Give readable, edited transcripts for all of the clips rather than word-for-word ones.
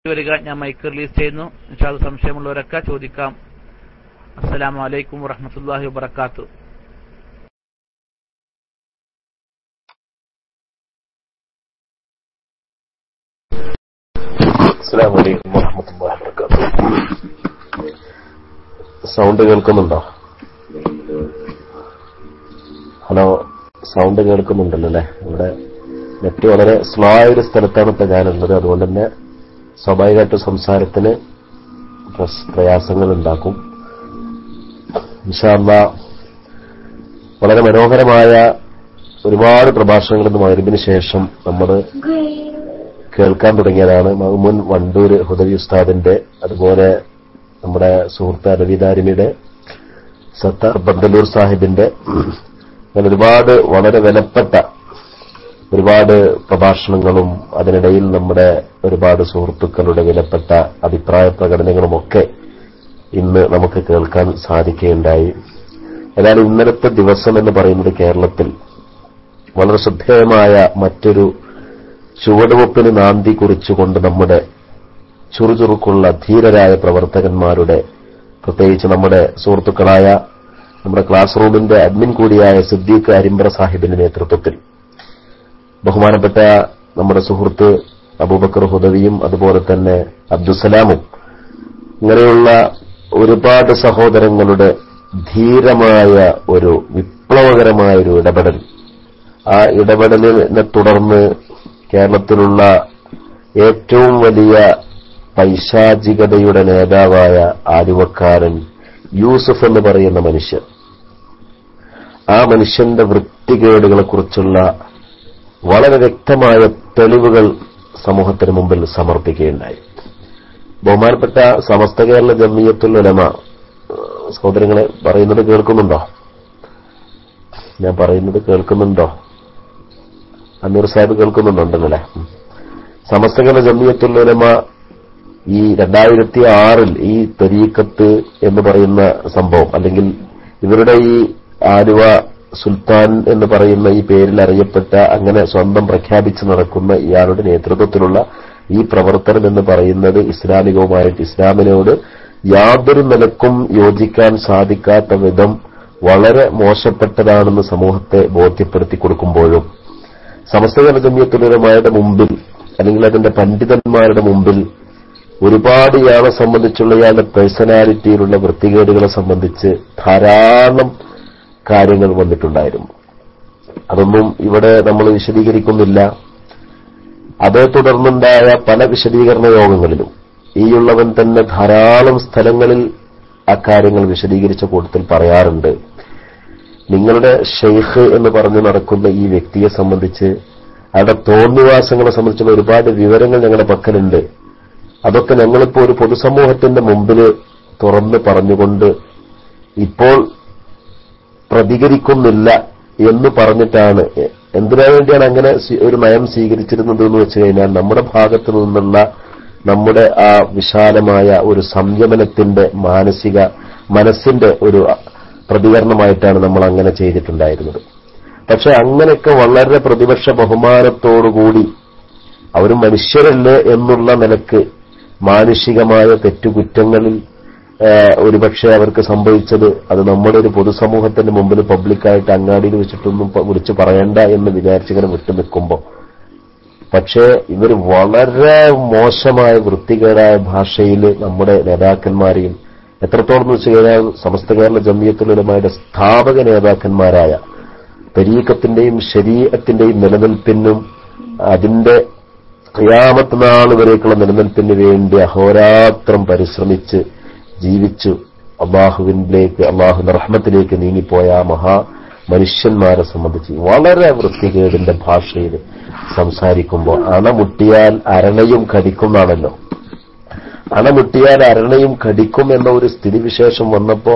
വരിക. ഞാൻ mic release ചെയ്യുന്നു. ഇൻഷാ അല്ലാഹ് സംശയമുള്ളവരൊക്കെ ചോദിക്കാം. അസ്സലാമു അലൈക്കും വറഹ്മത്തുള്ളാഹി വബറകാതുഹു. അസ്സലാമു അലൈക്കും വറഹ്മത്തുള്ളാഹി വബറകാതുഹു. സൗണ്ട് കേൾക്കുന്നുണ്ടോ? ഹലോ, സൗണ്ട് കേൾക്കുന്നുണ്ടല്ലോ അല്ലേ? ഇവിടെ നെറ്റ് വളരെ സ്ലോ ആയ ഒരു സ്ഥലത്താണ് ഇപ്പൊ ഞാനുള്ളത്. അതുകൊണ്ട് തന്നെ സ്വാഭാവികമായിട്ട് സംസാരത്തിന് പ്രയാസങ്ങൾ ഉണ്ടാക്കും. ഇൻഷാ അല്ലാഹ് വളരെ മനോഹരമായ ഒരുപാട് പ്രഭാഷണങ്ങൾ ഇന്ന് മഗ്‌രിബിന് ശേഷം നമ്മൾ കേൾക്കാൻ തുടങ്ങിയതാണ്. മുൻ വണ്ടൂർ ഹുദവി ഉസ്താദിന്റെ, അതുപോലെ നമ്മുടെ സുഹൃത്ത് അലവിദാരിമിയുടെ, സത്താർ ബന്ദലൂർ സാഹിബിന്റെ, അങ്ങനെ ഒരുപാട് വളരെ വിലപ്പെട്ട ഒരുപാട് പ്രഭാഷണങ്ങളും അതിനിടയിൽ നമ്മുടെ ഒരുപാട് സുഹൃത്തുക്കളുടെ വിലപ്പെട്ട അഭിപ്രായ പ്രകടനങ്ങളുമൊക്കെ ഇന്ന് നമുക്ക് കേൾക്കാൻ സാധിക്കുകയുണ്ടായി. ഏതായാലും ഇന്നലത്തെ ദിവസം എന്ന് പറയുന്നത് കേരളത്തിൽ വളരെ ശ്രദ്ധേയമായ മറ്റൊരു ചുവടുവെപ്പിന് നാന്തി കുറിച്ചുകൊണ്ട് നമ്മുടെ ചുറുചുറുക്കുള്ള ധീരരായ പ്രവർത്തകന്മാരുടെ, പ്രത്യേകിച്ച് നമ്മുടെ സുഹൃത്തുക്കളായ നമ്മുടെ ക്ലാസ് റൂമിന്റെ അഡ്മിൻ കൂടിയായ സിദ്ദീഖ് അരിമ്പ്ര സാഹിബിന്റെ നേതൃത്വത്തിൽ ബഹുമാനപ്പെട്ട നമ്മുടെ സുഹൃത്ത് അബൂബക്കർ ഹുദവിയും അതുപോലെ തന്നെ അബ്ദുസലാമും ഇങ്ങനെയുള്ള ഒരുപാട് സഹോദരങ്ങളുടെ ധീരമായ ഒരു വിപ്ലവകരമായ ഒരു ഇടപെടൽ, ആ ഇടപെടലിനെ തുടർന്ന് കേരളത്തിലുള്ള ഏറ്റവും വലിയ പൈശാചികതയുടെ നേതാവായ ആലുവക്കാരൻ യൂസുഫ് എന്ന് പറയുന്ന മനുഷ്യൻ, ആ മനുഷ്യന്റെ വൃത്തികേടുകളെക്കുറിച്ചുള്ള വളരെ വ്യക്തമായ തെളിവുകൾ സമൂഹത്തിന് മുമ്പിൽ സമർപ്പിക്കുകയുണ്ടായി. ബഹുമാനപ്പെട്ട സമസ്ത കേരള ജംഇയ്യത്തുൽ ഉലമ സഹോദരങ്ങളെ പറയുന്നത് കേൾക്കുന്നുണ്ടോ? ഞാൻ പറയുന്നത് കേൾക്കുന്നുണ്ടോ? അമീർ സാഹിബ് കേൾക്കുന്നുണ്ടല്ലേ? സമസ്ത കേരള ജംഇയ്യത്തുൽ ഉലമ ഈ 2006 ഈ തരീഖത്ത് എന്ന് പറയുന്ന സംഭവം, അല്ലെങ്കിൽ ഇവരുടെ ഈ ആലുവ സുൽത്താൻ എന്ന് പറയുന്ന ഈ പേരിൽ അറിയപ്പെട്ട, അങ്ങനെ സ്വന്തം പ്രഖ്യാപിച്ച് നടക്കുന്ന ഇയാളുടെ നേതൃത്വത്തിലുള്ള ഈ പ്രവർത്തനം എന്ന് പറയുന്നത് ഇസ്ലാമികവുമായിട്ട് ഇസ്ലാമിനോട് യാതൊരു നിലക്കും യോജിക്കാൻ സാധിക്കാത്ത വിധം വളരെ മോശപ്പെട്ടതാണെന്ന് സമൂഹത്തെ ബോധ്യപ്പെടുത്തി കൊടുക്കുമ്പോഴും സമസ്ത കേരള ജംഇയ്യത്തുൽ ഉലമയുടെ മുമ്പിൽ, അല്ലെങ്കിൽ അതിന്റെ പണ്ഡിതന്മാരുടെ മുമ്പിൽ ഒരുപാട് ഇയാളെ സംബന്ധിച്ചുള്ള ഇയാളുടെ പേഴ്സണാലിറ്റിയിലുള്ള വൃത്തികേടുകളെ സംബന്ധിച്ച് ധാരാളം കാര്യങ്ങൾ വന്നിട്ടുണ്ടായിരുന്നു. അതൊന്നും ഇവിടെ നമ്മൾ വിശദീകരിക്കുന്നില്ല. അതേ തുടർന്നുണ്ടായ പല വിശദീകരണ യോഗങ്ങളിലും ഈയുള്ളവൻ തന്നെ ധാരാളം സ്ഥലങ്ങളിൽ അക്കാര്യങ്ങൾ വിശദീകരിച്ച കൂട്ടത്തിൽ പറയാറുണ്ട്, നിങ്ങളുടെ ഷെയ്ഖ് എന്ന് പറഞ്ഞു നടക്കുന്ന ഈ വ്യക്തിയെ സംബന്ധിച്ച്, അയാളുടെ തോന്നിവാസങ്ങളെ സംബന്ധിച്ചുള്ള ഒരുപാട് വിവരങ്ങൾ ഞങ്ങളുടെ പക്കലുണ്ട്. അതൊക്കെ ഞങ്ങളിപ്പോൾ ഒരു പൊതുസമൂഹത്തിന്റെ മുമ്പിൽ തുറന്ന് പറഞ്ഞുകൊണ്ട് ഇപ്പോൾ പ്രതികരിക്കുന്നില്ല എന്ന് പറഞ്ഞിട്ടാണ്. എന്തിനു വേണ്ടിയാണ് അങ്ങനെ ഒരു നയം സ്വീകരിച്ചിരുന്നത് എന്ന് വെച്ച് കഴിഞ്ഞാൽ, നമ്മുടെ ഭാഗത്തു നിന്നുള്ള നമ്മുടെ ആ വിശാലമായ ഒരു സംയമനത്തിന്റെ മനസ്സിന്റെ ഒരു പ്രതികരണമായിട്ടാണ് നമ്മൾ അങ്ങനെ ചെയ്തിട്ടുണ്ടായിരുന്നത്. പക്ഷെ അങ്ങനെയൊക്കെ വളരെ പ്രതിപക്ഷ ബഹുമാനത്തോടുകൂടി അവരും മനുഷ്യരല്ലേ എന്നുള്ള നിലക്ക് മാനുഷികമായ തെറ്റുകുറ്റങ്ങളിൽ ഒരുപക്ഷെ അവർക്ക് സംഭവിച്ചത് അത് നമ്മുടെ ഒരു പൊതുസമൂഹത്തിന്റെ മുമ്പിൽ പബ്ലിക്കായിട്ട് അങ്ങാടിയിൽ വെച്ചിട്ടൊന്നും വിളിച്ചു പറയണ്ട എന്ന് വിചാരിച്ചിങ്ങനെ വിട്ടു നിൽക്കുമ്പോൾ, പക്ഷേ ഇവർ വളരെ മോശമായ വൃത്തികേടായ ഭാഷയിൽ നമ്മുടെ നേതാക്കന്മാരെയും, എത്രത്തോളം എന്ന് വെച്ച് കഴിഞ്ഞാൽ സമസ്ത കേരള ജംഇയ്യത്തുൽ ഉലമയുടെ സ്ഥാപക നേതാക്കന്മാരായ തരീഖത്തിന്റെയും ശരീഅത്തിന്റെയും നിലനിൽപ്പിനും അതിന്റെ ഖിയാമത്ത് നാൾ വരേക്കുള്ള നിലനിൽപ്പിന് വേണ്ടി അഹോരാത്രം പരിശ്രമിച്ച് ജീവിച്ചു അള്ളാഹുവിന്റെ റഹ്മത്തിലേക്ക് നീങ്ങിപ്പോയ ആ മഹാ മനുഷ്യന്മാരെ സംബന്ധിച്ച് വളരെ വൃത്തികേടിന്റെ ഭാഷയിൽ സംസാരിക്കുമ്പോൾ അണമുട്ടിയാൽ അരണയും കടിക്കുന്നാണല്ലോ. അണമുട്ടിയാൽ അരണയും കടിക്കും എന്ന ഒരു സ്ഥിതിവിശേഷം വന്നപ്പോ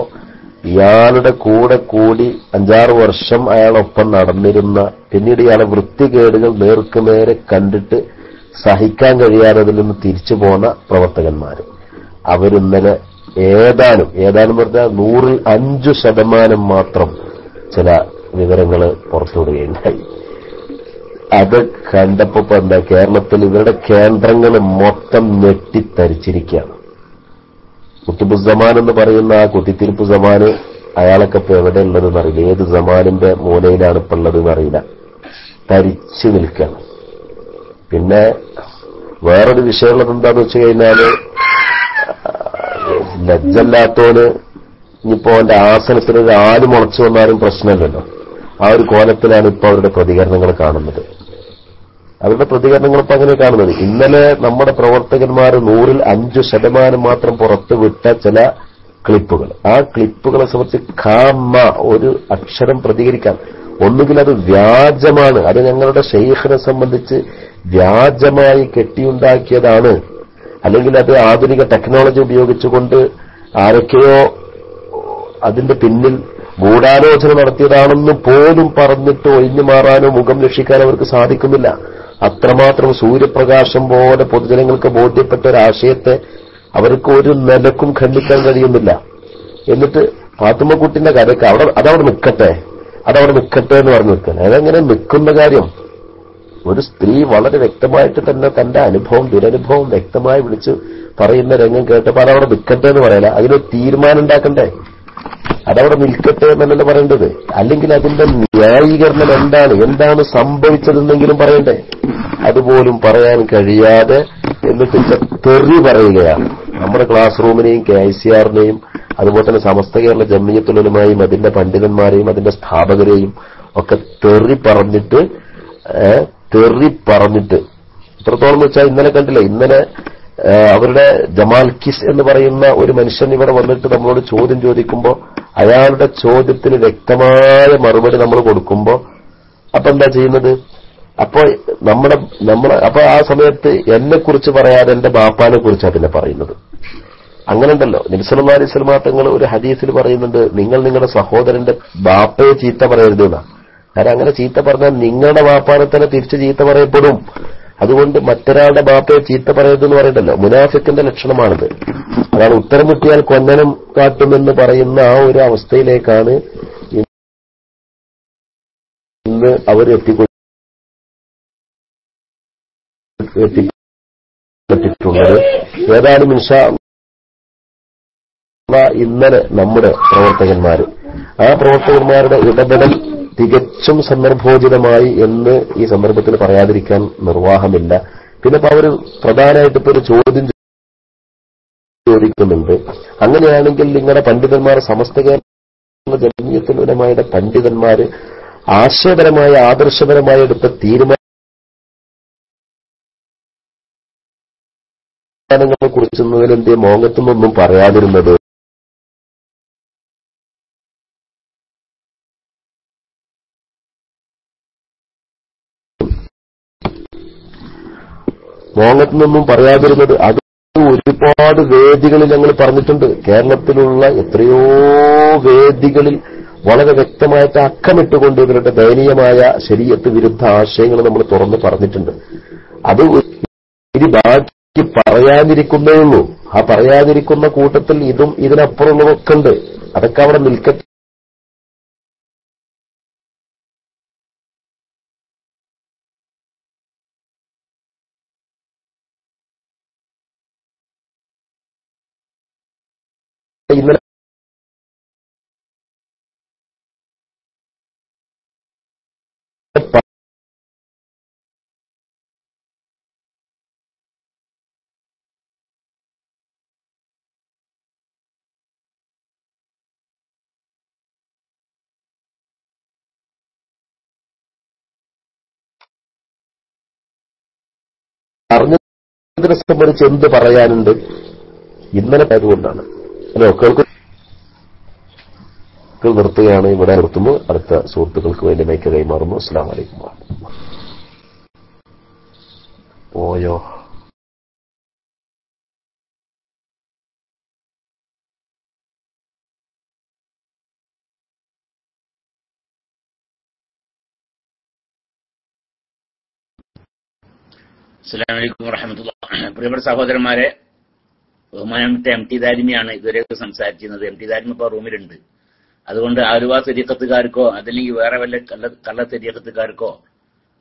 ഇയാളുടെ കൂടെ കൂടി 5-6 വർഷം അയാളൊപ്പം നടന്നിരുന്ന, പിന്നീട് ഇയാളെ വൃത്തികേടുകൾ നേർക്കുനേരെ കണ്ടിട്ട് സഹിക്കാൻ കഴിയാതെ അതിൽ നിന്ന് തിരിച്ചു പോന്ന പ്രവർത്തകന്മാര്, അവരിന്നലെ ഏതാനും പറഞ്ഞാൽ 100-ൽ 5% മാത്രം ചില വിവരങ്ങൾ പുറത്തുവിടുകയുണ്ടായി. അത് കണ്ടപ്പോ എന്താ കേരളത്തിൽ ഇവരുടെ കേന്ദ്രങ്ങൾ മൊത്തം ഞെട്ടിത്തരിച്ചിരിക്കുകയാണ്. കുത്തുബുസ്സമാൻ എന്ന് പറയുന്ന ആ കുത്തിത്തിരിപ്പ് സമാന് അയാളൊക്കെ ഇപ്പൊ എവിടെ ഉള്ളതെന്ന് അറിയില്ല, ഏത് സമാനിന്റെ മൂലയിലാണ് ഇപ്പൊ ഉള്ളതെന്ന് അറിയില്ല, തരിച്ചു നിൽക്കുകയാണ്. പിന്നെ വേറൊരു വിഷയമുള്ളത് എന്താന്ന് വെച്ച് കഴിഞ്ഞാല് ലജ്ജല്ലാത്തോന് ഇനിയിപ്പോ അവന്റെ ആസനത്തിൽ ഒരു ആല് മുളച്ചു വന്നാലും പ്രശ്നമില്ലല്ലോ. ആ ഒരു കോലത്തിലാണ് ഇപ്പൊ അവരുടെ പ്രതികരണങ്ങൾ കാണുന്നത്. അവരുടെ പ്രതികരണങ്ങൾ ഇപ്പൊ അങ്ങനെ കാണുന്നത്. ഇന്നലെ നമ്മുടെ പ്രവർത്തകന്മാർ 100% മാത്രം പുറത്തു വിട്ട ചില ക്ലിപ്പുകൾ, ആ ക്ലിപ്പുകളെ സംബന്ധിച്ച് ഒരു അക്ഷരം പ്രതികരിക്കാൻ, ഒന്നുകിൽ അത് വ്യാജമാണ്, അത് ഞങ്ങളുടെ ഷെയ്ഖിനെ സംബന്ധിച്ച് വ്യാജമായി കെട്ടിയുണ്ടാക്കിയതാണ്, അല്ലെങ്കിൽ അത് ആധുനിക ടെക്നോളജി ഉപയോഗിച്ചുകൊണ്ട് ആരൊക്കെയോ അതിന്റെ പിന്നിൽ ഗൂഢാലോചന നടത്തിയതാണെന്ന് പോലും പറഞ്ഞിട്ട് ഒഴിഞ്ഞു മാറാനോ മുഖം രക്ഷിക്കാനോ അവർക്ക് സാധിക്കുന്നില്ല. അത്രമാത്രം സൂര്യപ്രകാശം പോലെ പൊതുജനങ്ങൾക്ക് ബോധ്യപ്പെട്ട ഒരാശയത്തെ അവർക്ക് ഒരു നിലക്കും ഖണ്ഡിക്കാൻ കഴിയുന്നില്ല. എന്നിട്ട് ഫാത്തിമക്കുട്ടിന്റെ കഥയ്ക്ക് അതവിടെ നിൽക്കട്ടെ എന്ന് പറഞ്ഞു നിൽക്കണം. അതെങ്ങനെ നിൽക്കുന്ന കാര്യം? ഒരു സ്ത്രീ വളരെ വ്യക്തമായിട്ട് തന്നെ തന്റെ അനുഭവം ദുരനുഭവം വ്യക്തമായി വിളിച്ച് പറയുന്ന രംഗം കേട്ടപ്പോൾ അതവിടെ നിൽക്കട്ടെ എന്ന് പറയല, അതിനൊരു തീരുമാനം ഉണ്ടാക്കണ്ടേ? അതവിടെ നിൽക്കട്ടെ എന്നല്ല പറയേണ്ടത്. അല്ലെങ്കിൽ അതിന്റെ ന്യായീകരണം എന്താണ് സംഭവിച്ചതെന്നെങ്കിലും പറയണ്ടേ? അതുപോലും പറയാൻ കഴിയാതെ എന്നിട്ട് തെറി പറയുകയാണ്. നമ്മുടെ ക്ലാസ് റൂമിനെയും KICR-നെയും അതുപോലെ തന്നെ സമസ്ത കേരള ജംഇയ്യത്തുൽ-ഉലമയെയും അതിന്റെ പണ്ഡിതന്മാരെയും അതിന്റെ സ്ഥാപകരെയും ഒക്കെ തെറി പറഞ്ഞിട്ട് എത്രത്തോളം വെച്ചാൽ ഇന്നലെ കണ്ടില്ലേ, ഇന്നലെ അവരുടെ ജമാൽ കിസ് എന്ന് പറയുന്ന ഒരു മനുഷ്യൻ ഇവിടെ വന്നിട്ട് നമ്മളോട് ചോദ്യം ചോദിക്കുമ്പോൾ അയാളുടെ ചോദ്യത്തിന് വ്യക്തമായ മറുപടി നമ്മൾ കൊടുക്കുമ്പോൾ അപ്പൊ എന്താ ചെയ്യുന്നത്? അപ്പൊ അപ്പൊ ആ സമയത്ത് എന്നെ കുറിച്ച് പറയാതെ എന്റെ ബാപ്പാനെ കുറിച്ചാണ് പിന്നെ പറയുന്നത്. അങ്ങനെ ഉണ്ടല്ലോ. നബി സല്ലല്ലാഹു അലൈഹി വസല്ലം തങ്ങൾ ഒരു ഹദീസിൽ പറയുന്നുണ്ട്, നിങ്ങൾ നിങ്ങളുടെ സഹോദരന്റെ ബാപ്പയെ ചീത്ത പറയരുത് എന്നാ. കാരണം അങ്ങനെ ചീത്ത പറഞ്ഞാൽ നിങ്ങളുടെ ബാപ്പാനെ തന്നെ തിരിച്ച് ചീത്ത പറയപ്പെടും. അതുകൊണ്ട് മറ്റൊരാളുടെ ബാപ്പയെ ചീത്ത പറയരുതെന്ന് പറയണ്ടല്ലോ. മുനാഫിക്കിന്റെ ലക്ഷണമാണിത്. അതാണ് ഉത്തരം കിട്ടിയാൽ കൊന്നനം കാട്ടുമെന്ന് പറയുന്ന ആ ഒരു അവസ്ഥയിലേക്കാണ് ഇന്ന് അവർ എത്തിപ്പെട്ടിട്ടുള്ളത്. ഏതായാലും ഇൻഷാ അല്ലാഹ് ഇന്നലെ നമ്മുടെ ആ പ്രവർത്തകന്മാരുടെ ഇടപെടൽ തികച്ചും സന്ദർഭോചിതമായി എന്ന് ഈ സന്ദർഭത്തിൽ പറയാതിരിക്കാൻ നിർവാഹമില്ല. പിന്നെ ഇപ്പൊ അവർ പ്രധാനമായിട്ട് ഇപ്പൊ ഒരു ചോദ്യം ചോദിക്കുന്നുണ്ട്. അങ്ങനെയാണെങ്കിൽ നിങ്ങളുടെ പണ്ഡിതന്മാർ സമസ്ത കേരള ജംഇയ്യത്തുൽ-ഉലമയുടെ പണ്ഡിതന്മാര് ആശയപരമായ ആദർശപരമായ എടുത്ത തീരുമാനങ്ങളെ കുറിച്ചൊന്നും എന്തേ മോങ്ങത്തുനിന്നൊന്നും പറയാതിരുന്നത്? അത് ഒരുപാട് വേദികളിൽ ഞങ്ങൾ പറഞ്ഞിട്ടുണ്ട്. കേരളത്തിലുള്ള എത്രയോ വേദികളിൽ വളരെ വ്യക്തമായിട്ട് അക്കമിട്ടുകൊണ്ട് ഇവരുടെ ദയനീയമായ ശരീഅത്ത് വിരുദ്ധ ആശയങ്ങൾ നമ്മൾ തുറന്ന് പറഞ്ഞിട്ടുണ്ട്. അത് ഇനി ബാക്കി പറയാതിരിക്കുന്നേ ഉള്ളൂ. ആ പറയാതിരിക്കുന്ന കൂട്ടത്തിൽ ഇതും ഇതിനപ്പുറമുള്ളതൊക്കെ ഉണ്ട്. അതൊക്കെ അവിടെ നിൽക്കട്ടെ. ഇന്നലെ പറഞ്ഞതിനെ സംബന്ധിച്ച് എന്ത് പറയാനുണ്ട്? ഇന്നലെ ആയതുകൊണ്ടാണ്. ഹലോ, നിർത്തുകയാണ്. ഇവിടെ നിർത്തുമ്പോൾ അടുത്ത സുഹൃത്തുക്കൾക്ക് വേണ്ടി മൈക്ക് കൈമാറുന്നു. അസ്സലാമു അലൈക്കും. പോയോ? അസ്സലാമു അലൈക്കും വറഹ്മത്തുള്ളാഹി. പ്രിയപ്പെട്ട സഹോദരന്മാരെ, ബഹുമാനപ്പെട്ട MT ദാരിമിയാണ് ഇതുവരെയൊക്കെ സംസാരിച്ചിരുന്നത്. MT ദാരിമി ഇപ്പോൾ റൂമിലുണ്ട്. അതുകൊണ്ട് ആലുവ തെരീഖത്തുകാർക്കോ അതല്ലെങ്കിൽ വേറെ വല്ല കള്ള തെരീഖത്തുകാർക്കോ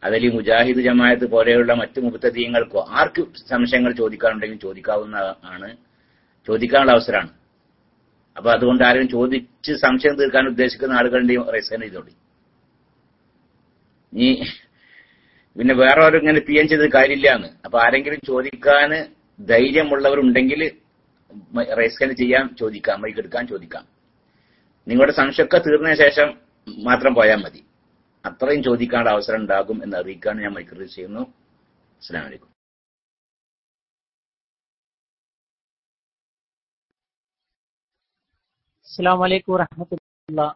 അതിൽ ഈ മുജാഹിദ് ജമാഅത്ത് പോലെയുള്ള മറ്റു മുബ്തദീങ്ങൾക്കോ ആർക്ക് സംശയങ്ങൾ ചോദിക്കാനുണ്ടെങ്കിൽ ചോദിക്കാനുള്ള അവസരമാണ്. അപ്പൊ അതുകൊണ്ട് ആരെങ്കിലും ചോദിച്ച് സംശയം തീർക്കാൻ ഉദ്ദേശിക്കുന്ന ആളുകളുടെയും റൈസ് ചെയ്തോളി. നീ പിന്നെ വേറെ ആരും ഇങ്ങനെ പി എൻ ചെയ്തത് കാര്യമില്ല എന്ന്. അപ്പൊ ആരെങ്കിലും ചോദിക്കാൻ ധൈര്യമുള്ളവരുണ്ടെങ്കിൽ റൈസ് ചെയ്യാൻ ചോദിക്കാം, മൈക്ക് എടുക്കാൻ ചോദിക്കാം. നിങ്ങളുടെ സംശയമൊക്കെ തീർന്നതിന് ശേഷം മാത്രം പോയാൽ മതി. അത്രയും ചോദിക്കാനുള്ള അവസരം ഉണ്ടാകും എന്ന് അറിയിക്കാൻ ഞാൻ മൈക്ക് റൈസ് ചെയ്യുന്നു. അസ്സലാമു അലൈക്കും. അസ്സലാമു അലൈക്കും വറഹ്മത്തുള്ളാഹി.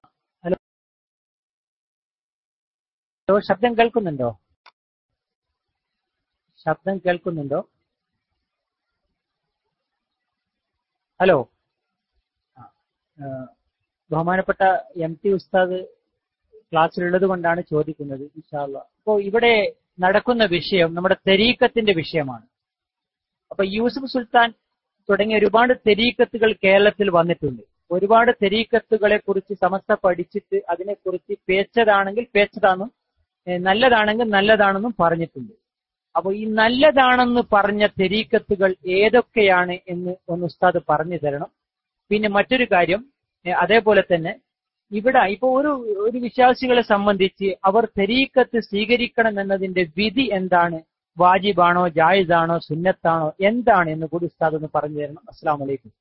ഹലോ, ശബ്ദം കേൾക്കുന്നുണ്ടോ? ഹലോ, ബഹുമാനപ്പെട്ട MT ഉസ്താദ് ക്ലാസ്സിലുള്ളത് കൊണ്ടാണ് ചോദിക്കുന്നത്. ഇൻഷാ അല്ലാഹ്. അപ്പോൾ ഇവിടെ നടക്കുന്ന വിഷയം നമ്മുടെ തെരീക്കത്തിന്റെ വിഷയമാണ്. അപ്പൊ യൂസുഫ് സുൽത്താൻ തുടങ്ങിയ ഒരുപാട് തെരീക്കത്തുകൾ കേരളത്തിൽ വന്നിട്ടുണ്ട്. ഒരുപാട് തെരീക്കത്തുകളെ കുറിച്ച് സമസ്ത പഠിച്ചിട്ട് അതിനെക്കുറിച്ച് പേച്ചതാണെങ്കിൽ പേച്ചതാണെന്നും നല്ലതാണെങ്കിൽ നല്ലതാണെന്നും പറഞ്ഞിട്ടുണ്ട്. അപ്പൊ ഈ നല്ലതാണെന്ന് പറഞ്ഞ തെരീക്കത്തുകൾ ഏതൊക്കെയാണ് എന്ന് ഒന്ന് ഉസ്താദ് പറഞ്ഞു തരണം. പിന്നെ മറ്റൊരു കാര്യം, അതേപോലെ തന്നെ ഇവിടെ ഇപ്പൊ ഒരു വിശ്വാസികളെ സംബന്ധിച്ച് അവർ തെരീക്കത്ത് സ്വീകരിക്കണം എന്നതിന്റെ വിധി എന്താണ്? വാജിബാണോ, ജായിസാണോ, സുന്നത്താണോ, എന്താണ് എന്ന് കൂടി ഉസ്താദ് ഒന്ന് പറഞ്ഞു തരണം. അസ്സലാമു അലൈക്കും.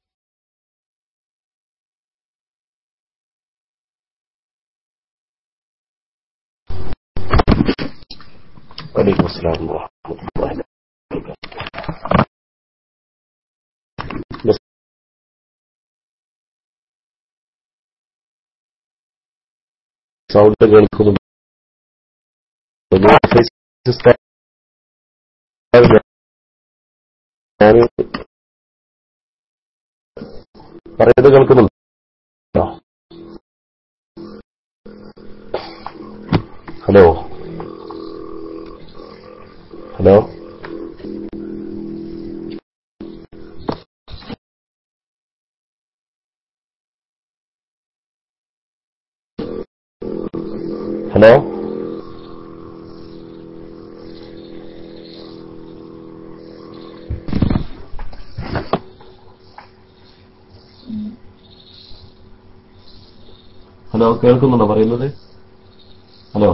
വലൈക്കും അസ്സലാം വറഹ്മത്തുള്ളാഹി വബറകാതുഹു. സൗണ്ട് കേൾക്കുന്നു. ഞാൻ പറയുന്നത് കേൾക്കുന്നുണ്ടോ? ഹലോ ഹലോ ഹലോ ഹലോ കേൾക്കുന്നുണ്ടോ പറയുന്നത്? ഹലോ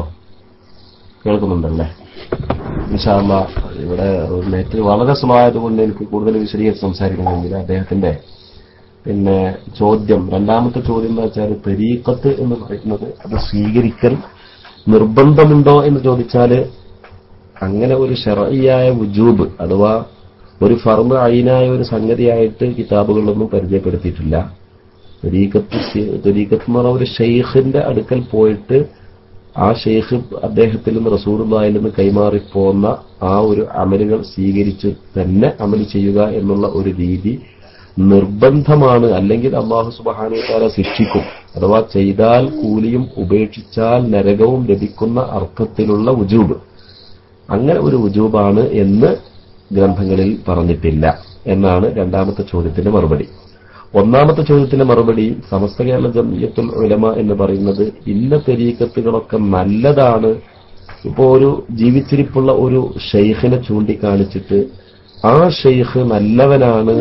കേൾക്കുന്നുണ്ടല്ലേ? ഇൻഷാ അല്ലാഹ്. ഇവിടെ നെറ്റ് വളരെ സ്ലോ ആയതുകൊണ്ട് എനിക്ക് കൂടുതൽ വിശദീകരിച്ച് സംസാരിക്കണമെങ്കിൽ അദ്ദേഹത്തിന്റെ ചോദ്യം, രണ്ടാമത്തെ ചോദ്യം എന്ന് വെച്ചാൽ തരീഖത്ത് എന്ന് പറയുന്നത് അത് സ്വീകരിക്കൽ നിർബന്ധമുണ്ടോ എന്ന് ചോദിച്ചാൽ അങ്ങനെ ഒരു ശർഈയായ വുജൂബ് അഥവാ ഒരു ഫർദ് ഐനായ ഒരു സംഗതിയായിട്ട് കിതാബുകളിലൊന്നും പരിചയപ്പെടുത്തിയിട്ടില്ല. തരീഖത്ത് എന്ന് പറഞ്ഞ ഒരു ഷെയ്ഖിന്റെ അടുക്കൽ പോയിട്ട് ആ ഷെയ്ഖ് അദ്ദേഹത്തിൽ നിന്ന് റസൂലുള്ളാഹിയിൽ നിന്ന് കൈമാറിപ്പോന്ന ആ ഒരു അമലുകൾ സ്വീകരിച്ച് തന്നെ അമൽ ചെയ്യുക എന്നുള്ള ഒരു രീതി നിർബന്ധമാണ്. അല്ലെങ്കിൽ അല്ലാഹു സുബ്ഹാനഹു വ തആല ശിക്ഷിക്കും. അഥവാ ചെയ്താൽ കൂലിയും ഉപേക്ഷിച്ചാൽ നരകവും ലഭിക്കുന്ന അർത്ഥത്തിലുള്ള വുജൂബ്, അങ്ങനെ ഒരു വുജൂബാണ് എന്ന് ഗ്രന്ഥങ്ങളിൽ പറഞ്ഞിട്ടില്ല എന്നാണ് രണ്ടാമത്തെ ചോദ്യത്തിന്റെ മറുപടി. ഒന്നാമത്തെ ചോദ്യത്തിന്റെ മറുപടി, സമസ്ത കേരള ജംഇയ്യത്തുൽ ഉലമ എന്ന് പറയുന്നത് ഇന്ന തരീഖത്തുകളൊക്കെ നല്ലതാണ്. ഇപ്പോ ഒരു ജീവിച്ചിരിപ്പുള്ള ഒരു ഷെയ്ഖിനെ ചൂണ്ടിക്കാണിച്ചിട്ട് ആ ഷെയ്ഖ് നല്ലവനാണ്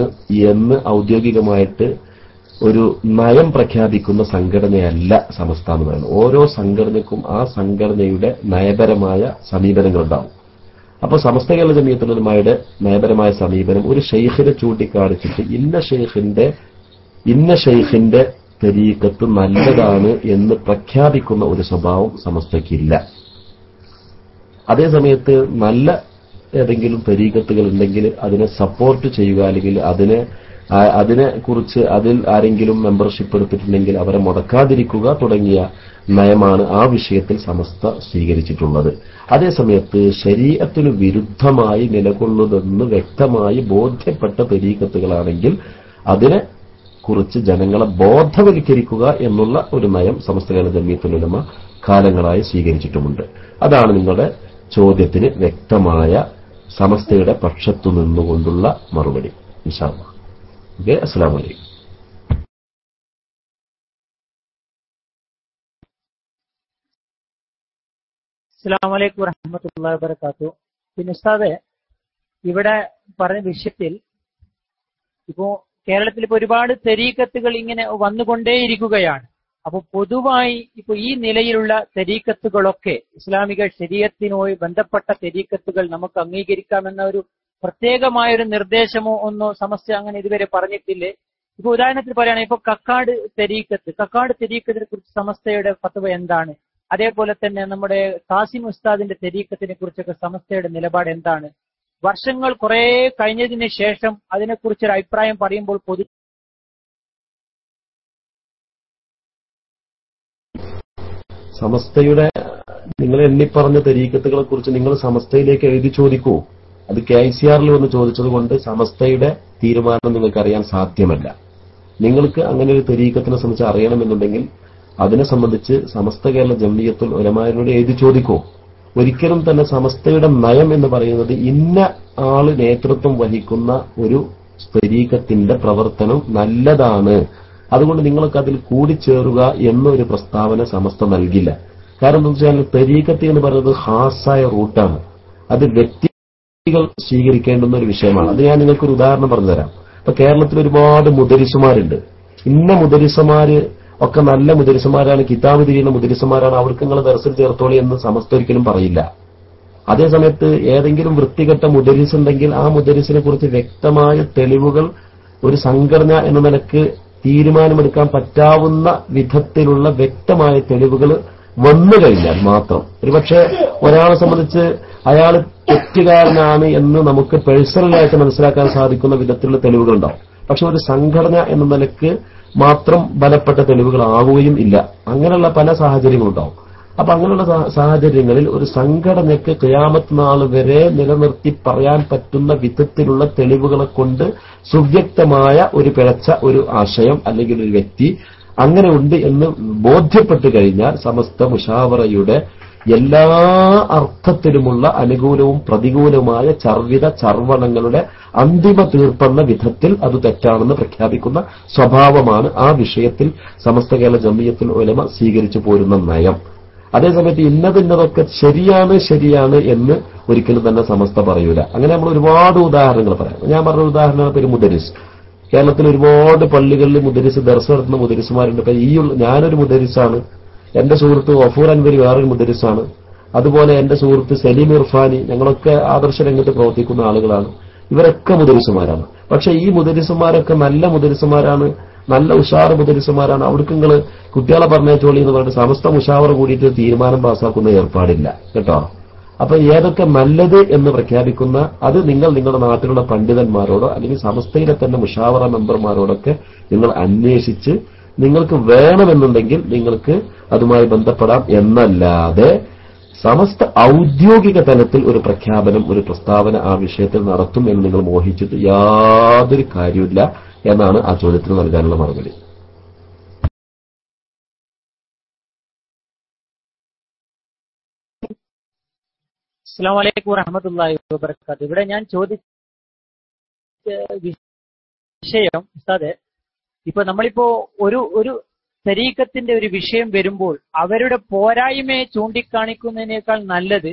എന്ന് ഔദ്യോഗികമായിട്ട് ഒരു നയം പ്രഖ്യാപിക്കുന്ന സംഘടനയല്ല സമസ്ത എന്ന് പറയുന്നത്. ഓരോ സംഘടനയ്ക്കും ആ സംഘടനയുടെ നയപരമായ സമീപനങ്ങളുണ്ടാവും. അപ്പൊ സമസ്ത കേരള ജംഇയ്യത്തുൽ ഉലമയുടെ നയപരമായ സമീപനം ഒരു ഷെയ്ഖിനെ ചൂണ്ടിക്കാണിച്ചിട്ട് ഇന്ന ഷെയ്ഖിന്റെ തരീഖത്ത് നല്ലതാണ് എന്ന് പ്രഖ്യാപിക്കുന്ന ഒരു സ്വഭാവം സമസ്തയ്ക്കില്ല. അതേസമയത്ത് നല്ല ഏതെങ്കിലും തരീഖത്തുകൾ ഉണ്ടെങ്കിൽ അതിനെ സപ്പോർട്ട് ചെയ്യുക, അല്ലെങ്കിൽ അതിനെ കുറിച്ച് അതിൽ ആരെങ്കിലും മെമ്പർഷിപ്പ് എടുത്തിട്ടുണ്ടെങ്കിൽ അവരെ മുടക്കാതിരിക്കുക തുടങ്ങിയ നയമാണ് ആ വിഷയത്തിൽ സമസ്ത സ്വീകരിച്ചിട്ടുള്ളത്. അതേസമയത്ത് ശരീഅത്തിന് വിരുദ്ധമായി നിലകൊള്ളുതെന്ന് വ്യക്തമായി ബോധ്യപ്പെട്ട തരീഖത്തുകളാണെങ്കിൽ അതിനെ കുറിച്ച് ജനങ്ങളെ ബോധവൽക്കരിക്കുക എന്നുള്ള ഒരു നയം സമസ്ത കേരള ജംഇയ്യത്തുൽ ഉലമ കാലങ്ങളായി സ്വീകരിച്ചിട്ടുമുണ്ട്. അതാണ് നിങ്ങളുടെ ചോദ്യത്തിന് വ്യക്തമായ സമസ്തയുടെ പക്ഷത്തു നിന്നുകൊണ്ടുള്ള മറുപടി. ഇൻഷാ അല്ലാഹ്. ഓക്കേ, അസ്സലാമു അലൈക്കും. അസ്സലാമു അലൈക്കും വറഹ്മത്തുള്ളാഹി വബറകാതുഹു. പിന്നെ ഉസ്താദെ, ഇവിടെ പറഞ്ഞ വിഷയത്തിൽ ഇപ്പോ കേരളത്തിൽ ഇപ്പൊ ഒരുപാട് തരീഖത്തുകൾ ഇങ്ങനെ വന്നുകൊണ്ടേയിരിക്കുകയാണ്. അപ്പൊ പൊതുവായി ഇപ്പൊ ഈ നിലയിലുള്ള തരീഖത്തുകളൊക്കെ ഇസ്ലാമിക ശരീഅത്തിനുമായി ബന്ധപ്പെട്ട തരീഖത്തുകൾ നമുക്ക് അംഗീകരിക്കാമെന്ന ഒരു പ്രത്യേകമായൊരു നിർദ്ദേശമോ ഒന്നോ സമസ്ത അങ്ങനെ ഇതുവരെ പറഞ്ഞിട്ടില്ലേ? ഇപ്പൊ ഉദാഹരണത്തിന് പറയുകയാണെങ്കിൽ ഇപ്പൊ കക്കാട് തരീഖത്തിനെ കുറിച്ച് സമസ്തയുടെ ഫത്വ എന്താണ്? അതേപോലെ തന്നെ നമ്മുടെ കാസിം ഉസ്താദിന്റെ തരീഖത്തിനെ കുറിച്ചൊക്കെ സമസ്തയുടെ നിലപാട് എന്താണ്? വർഷങ്ങൾ കുറെ കഴിഞ്ഞതിന് ശേഷം അതിനെക്കുറിച്ചൊരു അഭിപ്രായം പറയുമ്പോൾ സമസ്തയുടെ നിങ്ങൾ എണ്ണിപ്പറഞ്ഞ തരീഖത്തുകളെ കുറിച്ച് നിങ്ങൾ സമസ്തയിലേക്ക് എഴുതി ചോദിക്കൂ. അത് KICR വന്ന് ചോദിച്ചത് കൊണ്ട് സമസ്തയുടെ തീരുമാനം നിങ്ങൾക്ക് അറിയാൻ സാധ്യമല്ല. നിങ്ങൾക്ക് അങ്ങനെ ഒരു തരീഖത്തിനെ സംബന്ധിച്ച് അറിയണമെന്നുണ്ടെങ്കിൽ അതിനെ സംബന്ധിച്ച് സമസ്ത കേരള ജംഇയ്യത്തുൽ ഉലമായോട് എഴുതി ചോദിക്കൂ. ഒരിക്കലും തന്നെ സമസ്തയുടെ നയം എന്ന് പറയുന്നത് ഇന്ന ആള് നേതൃത്വം വഹിക്കുന്ന ഒരു തരീഖത്തിന്റെ പ്രവർത്തനം നല്ലതാണ്, അതുകൊണ്ട് നിങ്ങൾക്ക് അതിൽ കൂടിച്ചേറുക എന്നൊരു പ്രസ്താവന സമസ്ത നൽകില്ല. കാരണം എന്താ വെച്ചാൽ തരീഖത്ത് എന്ന് പറയുന്നത് ഖാസായ റൂട്ടാണ്. അത് വ്യക്തികൾ സ്വീകരിക്കേണ്ടുന്ന ഒരു വിഷയമാണ്. അത് ഞാൻ നിങ്ങൾക്കൊരു ഉദാഹരണം പറഞ്ഞുതരാം. ഇപ്പൊ കേരളത്തിൽ ഒരുപാട് മുദരിസുമാരുണ്ട്. ഇന്ന മുദരിസുമാര് ഒക്കെ നല്ല മുദരിസുമാരാണ്, കിതാബ് തിരിയുന്ന മുദരിസുമാരാണ്, അവർക്ക് നിങ്ങൾ ദർസിൽ ചേർത്തോളി എന്ന് സമസ്ത ഒരിക്കലും പറയില്ല. അതേസമയത്ത് ഏതെങ്കിലും വൃത്തികെട്ട മുദരിസ് ഉണ്ടെങ്കിൽ ആ മുദരിസിനെ കുറിച്ച് വ്യക്തമായ തെളിവുകൾ ഒരു സംഘടന എന്ന നിലക്ക് തീരുമാനമെടുക്കാൻ പറ്റാവുന്ന വിധത്തിലുള്ള വ്യക്തമായ തെളിവുകൾ വന്നു കഴിഞ്ഞാൽ മാത്രം, ഒരുപക്ഷെ ഒരാളെ സംബന്ധിച്ച് അയാൾ തെറ്റുകാരനാണ് എന്ന് നമുക്ക് പേഴ്സണലായിട്ട് മനസ്സിലാക്കാൻ സാധിക്കുന്ന വിധത്തിലുള്ള തെളിവുകൾ ഉണ്ടാവും. പക്ഷെ ഒരു സംഘടന എന്ന നിലക്ക് മാത്രം ബലപ്പെട്ട തെളിവുകളാവുകയും ഇല്ല. അങ്ങനെയുള്ള പല സാഹചര്യങ്ങളുണ്ടാവും. അപ്പൊ അങ്ങനെയുള്ള സാഹചര്യങ്ങളിൽ ഒരു സംഘടനയ്ക്ക് ഖിയാമത്ത് നാൾ വരെ നിലനിർത്തി പറയാൻ പറ്റുന്ന വിധത്തിലുള്ള തെളിവുകളെ കൊണ്ട് സുവ്യക്തമായ ഒരു പിഴച്ച ഒരു ആശയം അല്ലെങ്കിൽ ഒരു വ്യക്തി അങ്ങനെ ഉണ്ട് എന്ന് ബോധ്യപ്പെട്ടു കഴിഞ്ഞാൽ സമസ്ത മുശാവറയുടെ എല്ലാ അർത്ഥത്തിലുമുള്ള അനുകൂലവും പ്രതികൂലവുമായ ചർവണങ്ങളുടെ അന്തിമ തീർപ്പെന്ന വിധത്തിൽ അത് തെറ്റാണെന്ന് പ്രഖ്യാപിക്കുന്ന സ്വഭാവമാണ് ആ വിഷയത്തിൽ സമസ്ത കേരള ജംഇയ്യത്തുൽ ഉലമ സ്വീകരിച്ചു പോരുന്ന നയം. അതേസമയത്ത് ഇന്നതൊക്കെ ശരിയാണ് എന്ന് ഒരിക്കലും തന്നെ സമസ്ത പറയൂല. അങ്ങനെ നമ്മൾ ഒരുപാട് ഉദാഹരണങ്ങൾ പറയാം. ഞാൻ പറഞ്ഞ ഉദാഹരണമാണ് പേര് മുദരിസ്. കേരളത്തിൽ ഒരുപാട് പള്ളികളിൽ മുദരിസ് ദർസ് നടത്തുന്ന മുദരിസുമാരുണ്ട്. ഇപ്പൊ ഞാനൊരു മുദരിസാണ്, എന്റെ സുഹൃത്ത് ഗഫൂർ അൻവരി വേറൊരു മുദരിസാണ്, അതുപോലെ എന്റെ സുഹൃത്ത് സലീം ഇർഫാനി, ഞങ്ങളൊക്കെ ആദർശ രംഗത്ത് പ്രവർത്തിക്കുന്ന ആളുകളാണ്. ഇവരൊക്കെ മുദരിസുമാരാണ്. പക്ഷെ ഈ മുദരിസുമാരൊക്കെ നല്ല മുദരിസുമാരാണ്, നല്ല ഉഷാറ് മുദരിസുമാരാണ്. അവർക്ക് നിങ്ങൾ കുട്ടികളെ പറഞ്ഞേച്ചോളി എന്ന് പറഞ്ഞിട്ട് സമസ്ത മുഷാവറ കൂടിയിട്ട് തീരുമാനം പാസ്സാക്കുന്ന ഏർപ്പാടില്ല കേട്ടോ. അപ്പൊ ഏതൊക്കെ നല്ലത് എന്ന് പ്രഖ്യാപിക്കുന്ന അത് നിങ്ങൾ നിങ്ങളുടെ നാട്ടിലുള്ള പണ്ഡിതന്മാരോടോ അല്ലെങ്കിൽ സമസ്തയിലെ തന്നെ മുഷാവറ മെമ്പർമാരോടൊക്കെ നിങ്ങൾ അന്വേഷിച്ച് നിങ്ങൾക്ക് വേണമെന്നുണ്ടെങ്കിൽ നിങ്ങൾക്ക് അതുമായി ബന്ധപ്പെടാം എന്നല്ലാതെ സമസ്ത ഔദ്യോഗിക തലത്തിൽ ഒരു പ്രഖ്യാപനം ഒരു പ്രസ്താവന ആ വിഷയത്തിൽ നടത്തും എന്ന് നിങ്ങൾ മോഹിച്ചിട്ട് യാതൊരു കാര്യമില്ല എന്നാണ് ആ ചോദ്യത്തിന് നൽകാനുള്ള മറുപടി. അസ്സലാമു അലൈക്കും വറഹ്മത്തുള്ളാഹി വബറകാതുഹു. ഇവിടെ ഞാൻ ചോദിച്ച വിഷയം ഉസ്താദേ, ഇപ്പൊ നമ്മളിപ്പോ ഒരു തരീഖത്തിന്റെ ഒരു വിഷയം വരുമ്പോൾ അവരുടെ പോരായ്മയെ ചൂണ്ടിക്കാണിക്കുന്നതിനേക്കാൾ നല്ലത്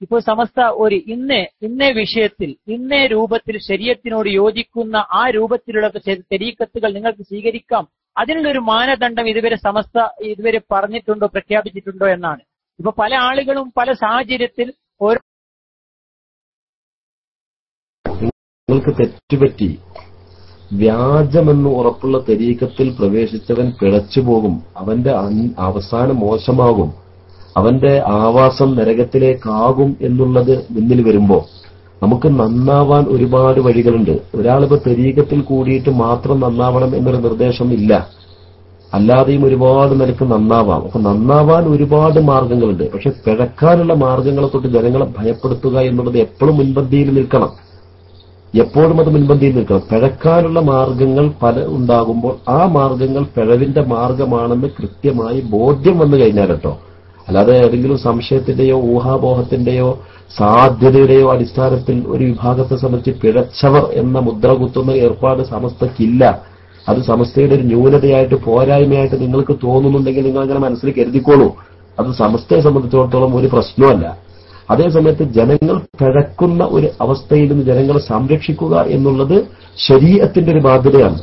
ഇപ്പോൾ സമസ്ത ഒരു ഇന്നേ വിഷയത്തിൽ ഇന്നേ രൂപത്തിൽ ശരീഅത്തിനോട് യോജിക്കുന്ന ആ രൂപത്തിലുള്ള തരീഖത്തുകൾ നിങ്ങൾക്ക് സ്വീകരിക്കാം, അതിനുള്ളൊരു മാനദണ്ഡം സമസ്ത ഇതുവരെ പറഞ്ഞിട്ടുണ്ടോ പ്രഖ്യാപിച്ചിട്ടുണ്ടോ എന്നാണ്. ഇപ്പൊ പല ആളുകളും പല സാഹചര്യത്തിൽ നിങ്ങൾക്ക് തെറ്റുപറ്റി വ്യാജമെന്ന് ഉറപ്പുള്ള തരീഖത്തിൽ പ്രവേശിച്ചവൻ പിഴച്ചുപോകും, അവന്റെ അവസാനം മോശമാകും, അവന്റെ ആവാസം നരകത്തിലേക്കാകും എന്നുള്ളത് മുന്നിൽ വരുമ്പോ നമുക്ക് നന്നാവാൻ ഒരുപാട് വഴികളുണ്ട്. ഒരാളിപ്പോ തരീഖത്തിൽ കൂടിയിട്ട് മാത്രം നന്നാവണം എന്നൊരു നിർദ്ദേശം ഇല്ല, അല്ലാതെയും ഒരുപാട് നിലക്ക് നന്നാവാം. അപ്പൊ നന്നാവാൻ ഒരുപാട് മാർഗങ്ങളുണ്ട്. പക്ഷെ പിഴക്കാനുള്ള മാർഗങ്ങളെ തൊട്ട് ജനങ്ങളെ ഭയപ്പെടുത്തുക എന്നുള്ളത് എപ്പോഴും മുൻപന്തിയിൽ നിൽക്കണം, എപ്പോഴും അത് മുൻപന്തിയിൽ നിൽക്കണം. പിഴക്കാനുള്ള മാർഗങ്ങൾ പല ഉണ്ടാകുമ്പോൾ ആ മാർഗങ്ങൾ പിഴവിന്റെ മാർഗമാണെന്ന് കൃത്യമായി ബോധ്യം വന്നു കഴിഞ്ഞാൽ കേട്ടോ, അല്ലാതെ ഏതെങ്കിലും സംശയത്തിന്റെയോ ഊഹാപോഹത്തിന്റെയോ സാധ്യതയുടെയോ അടിസ്ഥാനത്തിൽ ഒരു വിഭാഗത്തെ സംബന്ധിച്ച് പിഴച്ചവർ എന്ന മുദ്ര കുത്തുന്ന ഏർപ്പാട് സമസ്തയ്ക്കില്ല. അത് സമസ്തയുടെ ഒരു ന്യൂനതയായിട്ട് പോരായ്മയായിട്ട് നിങ്ങൾക്ക് തോന്നുന്നുണ്ടെങ്കിൽ നിങ്ങൾ അങ്ങനെ മനസ്സിൽ കരുതിക്കോളൂ. അത് സമസ്തയെ സംബന്ധിച്ചിടത്തോളം ഒരു പ്രശ്നമല്ല. അതേസമയത്ത് ജനങ്ങൾ പിഴക്കുന്ന ഒരു അവസ്ഥയിൽ നിന്ന് ജനങ്ങളെ സംരക്ഷിക്കുക എന്നുള്ളത് ശരീഅത്തിന്റെ ഒരു ബാധ്യതയാണ്.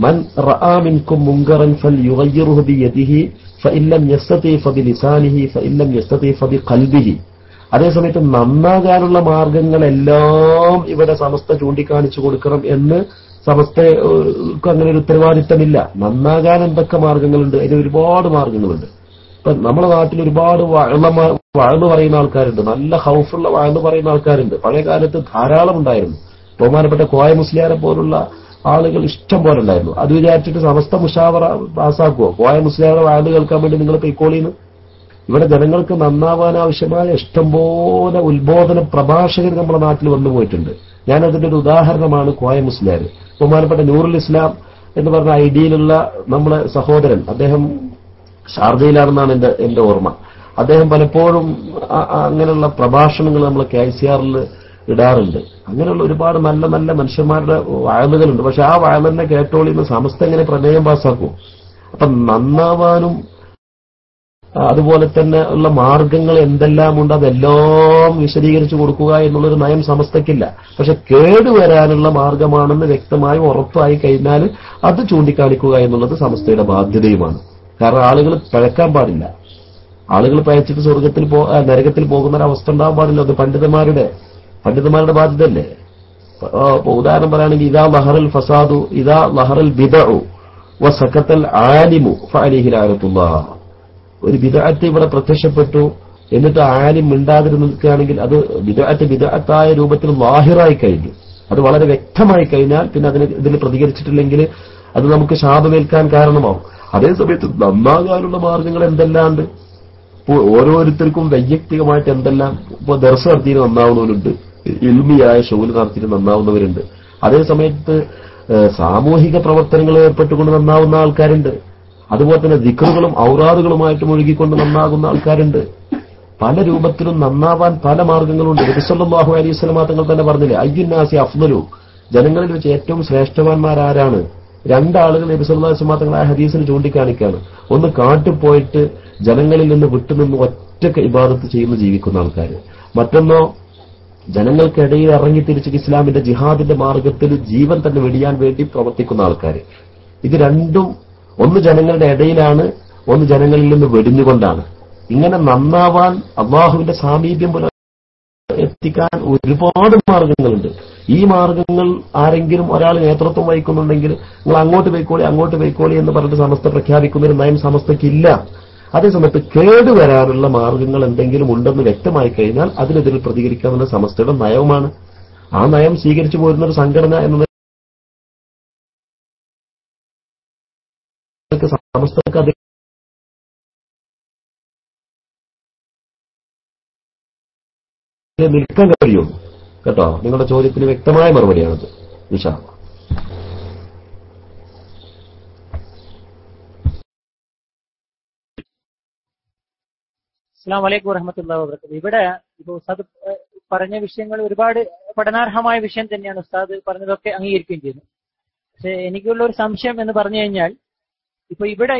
മൻ റആ മിൻകും മുൻകറൻ ഫൽയുഗയ്യിറുഹു ബിയദിഹി ഫഇൻ ലം യസ്തതി ഫബിലിസാനിഹി ഫഇൻ ലം യസ്തതി ഫബിഖൽബിഹി. അതേസമയത്ത് നന്നാകാനുള്ള മാർഗങ്ങളെല്ലാം ഇവിടെ സമസ്ത ചൂണ്ടിക്കാണിച്ചു കൊടുക്കണം എന്ന് സമസ്തക്ക് അങ്ങനെ ഒരു ഉത്തരവാദിത്തമില്ല. നന്നാകാൻ എന്തൊക്കെ മാർഗങ്ങളുണ്ട്? അതിന് ഒരുപാട് മാർഗങ്ങളുണ്ട്. ഇപ്പൊ നമ്മുടെ നാട്ടിൽ ഒരുപാട് വാഴ്ന്നു പറയുന്ന ആൾക്കാരുണ്ട്, നല്ല ഹൗഫുള്ള വാഴ്ന്നു പറയുന്ന ആൾക്കാരുണ്ട്. പഴയ കാലത്ത് ധാരാളം ഉണ്ടായിരുന്നു. ബഹുമാനപ്പെട്ട കോയ മുസ്ലിയാരെ പോലുള്ള ആളുകൾ ഇഷ്ടം പോലെ ഉണ്ടായിരുന്നു. അത് വിചാരിച്ചിട്ട് സമസ്ത മുഷാവറ പാസ്സാക്കുവോ? കോയ മുസ്ലിയാരെ വാഴ്ന്നു കേൾക്കാൻ വേണ്ടി നിങ്ങൾ പൊയ്ക്കോളിന്ന്. ഇവിടെ ജനങ്ങൾക്ക് നന്നാവാൻ ആവശ്യമായ ഇഷ്ടംപോലെ ഉത്ബോധന പ്രഭാഷകർ നമ്മുടെ നാട്ടിൽ വന്നു പോയിട്ടുണ്ട്. ഞാനതിന്റെ ഒരു ഉദാഹരണമാണ് കോയ മുസ്ലിയാർ. ബഹുമാനപ്പെട്ട നൂറുൽ ഇസ്ലാം എന്ന് പറഞ്ഞ ഐഡിയയിലുള്ള നമ്മുടെ സഹോദരൻ, അദ്ദേഹം ഷാർജയിലാണെന്നാണ് എന്റെ ഓർമ്മ. അദ്ദേഹം പലപ്പോഴും അങ്ങനെയുള്ള പ്രഭാഷണങ്ങൾ നമ്മൾ KICR-ൽ ഇടാറുണ്ട്. അങ്ങനെയുള്ള ഒരുപാട് നല്ല നല്ല മനുഷ്യന്മാരുടെ വാഴലുകളുണ്ട്. പക്ഷെ ആ വാഴലിനെ കേട്ടോളിന്ന് സമസ്ത എങ്ങനെ പ്രമേയം പാസ്സാക്കും? അപ്പൊ നന്നാവാനും അതുപോലെ തന്നെ ഉള്ള മാർഗങ്ങൾ എന്തെല്ലാം ഉണ്ട് അതെല്ലാം വിശദീകരിച്ചു കൊടുക്കുക എന്നുള്ളൊരു നയം സമസ്തയ്ക്കില്ല. പക്ഷെ കേടുവരാനുള്ള മാർഗമാണെന്ന് വ്യക്തമായി ഉറപ്പായി കഴിഞ്ഞാൽ അത് ചൂണ്ടിക്കാണിക്കുക എന്നുള്ളത് സമസ്തയുടെ ബാധ്യതയുമാണ്. കാരണം ആളുകൾ പഴക്കാൻ പാടില്ല. ആളുകൾ പഴച്ചിട്ട് നരകത്തിൽ പോകുന്ന ഒരവസ്ഥ ഉണ്ടാകാൻ പാടില്ല. അത് പണ്ഡിതന്മാരുടെ ബാധ്യതയല്ലേ? ഉദാഹരണം പറയുകയാണെങ്കിൽ ഇദാ ലഹറൽ ഫസാദു ഇദാ ലഹറൽ ബിദഉ വസകതൽ ആലിമു ഫഅലൈഹി ലഅനത്തുല്ലാഹ്. ഒരു ബിദഅത്ത് ഇവിടെ പ്രത്യക്ഷപ്പെട്ടു, എന്നിട്ട് ആലിം മിണ്ടാതിരുന്ന് നിൽക്കുകയാണെങ്കിൽ അത് ബിദഅത്തായ രൂപത്തിൽ ലാഹിറായി കഴിഞ്ഞു. അത് വളരെ വ്യക്തമായി കഴിഞ്ഞാൽ പിന്നെ ഇതിന് പ്രതികരിച്ചിട്ടില്ലെങ്കിൽ അത് നമുക്ക് ശാപമേൽക്കാൻ കാരണമാവും. അതേസമയത്ത് നന്നാകാനുള്ള മാർഗങ്ങൾ എന്തെല്ലാണ്ട് ഓരോരുത്തർക്കും വൈയക്തികമായിട്ട് എന്തെല്ലാം. ഇപ്പൊ ദർസ് നടത്തിയിട്ട് നന്നാവുന്നവരുണ്ട്, ഇൽമിയായ ഷൗല് നടത്തിയിട്ട് നന്നാവുന്നവരുണ്ട്. അതേസമയത്ത് സാമൂഹിക പ്രവർത്തനങ്ങൾ ഏർപ്പെട്ടുകൊണ്ട് നന്നാവുന്ന ആൾക്കാരുണ്ട്. അതുപോലെ തന്നെ ദിക്റുകളും ഔറാദുകളുമായിട്ട് മുഴുകിക്കൊണ്ട് നന്നാകുന്ന ആൾക്കാരുണ്ട്. പല രൂപത്തിലും നന്നാവാൻ പല മാർഗങ്ങളുണ്ട്. നബി സല്ലല്ലാഹു അലൈഹി വസല്ലം തങ്ങൾ തന്നെ പറഞ്ഞില്ലേ, അയ്യുന്നാസി അഫ്ളലു, ജനങ്ങളിൽ വെച്ച് ഏറ്റവും ശ്രേഷ്ഠവാന്മാരാരാണ്? രണ്ടാളുകൾ നബി സല്ലല്ലാഹു അലൈഹി വസല്ലം തങ്ങൾ ആ ഹദീസിൽ ചൂണ്ടിക്കാണിക്കുകയാണ്. ഒന്ന് കാട്ടിൽ പോയിട്ട് ജനങ്ങളിൽ നിന്ന് വിട്ടുനിന്ന് ഒറ്റക്ക് ഇബാദത്ത് ചെയ്യുന്ന ജീവിക്കുന്ന ആൾക്കാർ. മറ്റൊന്നോ ജനങ്ങൾക്കിടയിൽ ഇറങ്ങി തിരിച്ച് ഇസ്ലാമിന്റെ ജിഹാദിന്റെ മാർഗത്തിൽ ജീവൻ തന്നെ വെടിയാൻ വേണ്ടി പ്രവർത്തിക്കുന്ന ആൾക്കാർ. ഇത് രണ്ടും ഒന്ന് ജനങ്ങളുടെ ഇടയിലാണ്, ഒന്ന് ജനങ്ങളിൽ നിന്ന് വെടിഞ്ഞുകൊണ്ടാണ്. ഇങ്ങനെ നന്നാവാൻ അള്ളാഹുവിന്റെ സാമീപ്യം എത്തിക്കാൻ ഒരുപാട് മാർഗങ്ങളുണ്ട്. ഈ മാർഗങ്ങൾ ആരെങ്കിലും ഒരാൾ നേതൃത്വം വഹിക്കുന്നുണ്ടെങ്കിൽ നിങ്ങൾ അങ്ങോട്ട് പോയിക്കോളി എന്ന് പറഞ്ഞിട്ട് സമസ്ത പ്രഖ്യാപിക്കുന്ന ഒരു നയം സമസ്തയ്ക്കില്ല. അതേസമയത്ത് കേടുവരാനുള്ള മാർഗങ്ങൾ എന്തെങ്കിലും ഉണ്ടെന്ന് വ്യക്തമായി കഴിഞ്ഞാൽ അതിനെതിരെ പ്രതികരിക്കാമെന്ന സമസ്തയുടെ നയവുമാണ്. ആ നയം സ്വീകരിച്ചു പോരുന്ന ഒരു സംഘടന എന്നത് സമസ്തക്ക് അത് നിൽക്കാൻ കഴിയുള്ളൂ. കേട്ടോ, നിങ്ങളുടെ ചോദ്യത്തിന് വ്യക്തമായ മറുപടിയാണത്. ഇൻഷാ അല്ലാഹ്. അസ്സലാമു അലൈക്കും വറഹ്മത്തുള്ളാഹി വബറകാതുഹു. ഇവിടെ ഇപ്പോൾ ഉസ്താദ് പറഞ്ഞ വിഷയങ്ങൾ ഒരുപാട് പഠനാർഹമായ വിഷയം തന്നെയാണ്. ഉസ്താദ് പറഞ്ഞതൊക്കെ അംഗീകരിക്കുകയും ചെയ്യുന്നു. പക്ഷെ എനിക്കുള്ള ഒരു സംശയം എന്ന് പറഞ്ഞു കഴിഞ്ഞാൽ, ഇവിടെ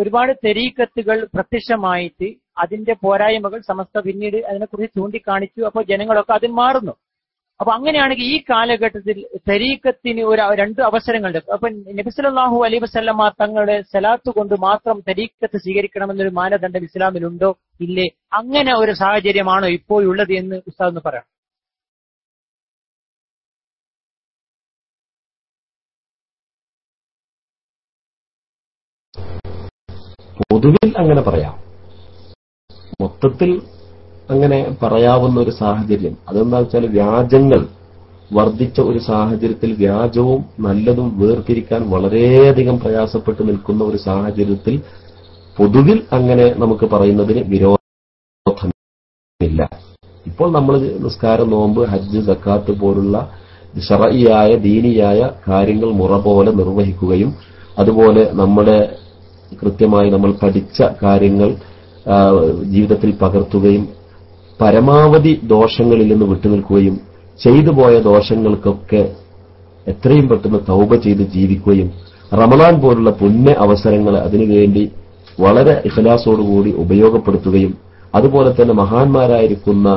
ഒരുപാട് തെരീക്കത്തുകൾ പ്രത്യക്ഷമായിട്ട് അതിന്റെ പോരായ്മകൾ സമസ്ത പിന്നീട് അതിനെക്കുറിച്ച് ചൂണ്ടിക്കാണിച്ചു. അപ്പോൾ ജനങ്ങളൊക്കെ അതിൽ മാറുന്നു. അപ്പൊ അങ്ങനെയാണെങ്കിൽ ഈ കാലഘട്ടത്തിൽ തെരീക്കത്തിന് രണ്ട് അവസരങ്ങളുണ്ട്. അപ്പൊ നബി സല്ലല്ലാഹു അലൈഹി വസല്ലമ തങ്ങളുടെ സലാത്ത് കൊണ്ട് മാത്രം തെരീക്കത്ത് സ്വീകരിക്കണമെന്നൊരു മാനദണ്ഡം ഇസ്ലാമിലുണ്ടോ ഇല്ലേ? അങ്ങനെ ഒരു സാഹചര്യമാണോ ഇപ്പോഴുള്ളത് എന്ന് ഉസ്താദ് ഒന്ന് പറയാം. പൊതുവിൽ അങ്ങനെ പറയാം. മൊത്തത്തിൽ അങ്ങനെ പറയാവുന്ന ഒരു സാഹചര്യം അതെന്താ വെച്ചാൽ, വ്യാജങ്ങൾ വർദ്ധിച്ച ഒരു സാഹചര്യത്തിൽ വ്യാജവും നല്ലതും വേർതിരിക്കാൻ വളരെയധികം പ്രയാസപ്പെട്ട് നിൽക്കുന്ന ഒരു സാഹചര്യത്തിൽ പൊതുവിൽ അങ്ങനെ നമുക്ക് പറയുന്നതിന് വിരോധമില്ല. ഇപ്പോൾ നമ്മൾ നിസ്കാരം, നോമ്പ്, ഹജ്ജ്, സക്കാത്ത് പോലുള്ള ശറഈയായ ദീനിയായ കാര്യങ്ങൾ മുറ പോലെ നിർവഹിക്കുകയും അതുപോലെ നമ്മുടെ കൃത്യമായി നമ്മൾ പഠിച്ച കാര്യങ്ങൾ ജീവിതത്തിൽ പകർത്തുകയും പരമാവധി ദോഷങ്ങളിൽ നിന്ന് വിട്ടുനിൽക്കുകയും ചെയ്തു പോയ ദോഷങ്ങൾക്കൊക്കെ എത്രയും പെട്ടെന്ന് തൗബ ചെയ്ത് ജീവിക്കുകയും റമളാൻ പോലുള്ള പുണ്യ അവസരങ്ങൾ അതിനുവേണ്ടി വളരെ ഇഖ്ലാസോടുകൂടി ഉപയോഗപ്പെടുത്തുകയും അതുപോലെ തന്നെ മഹാന്മാരായിരിക്കുന്ന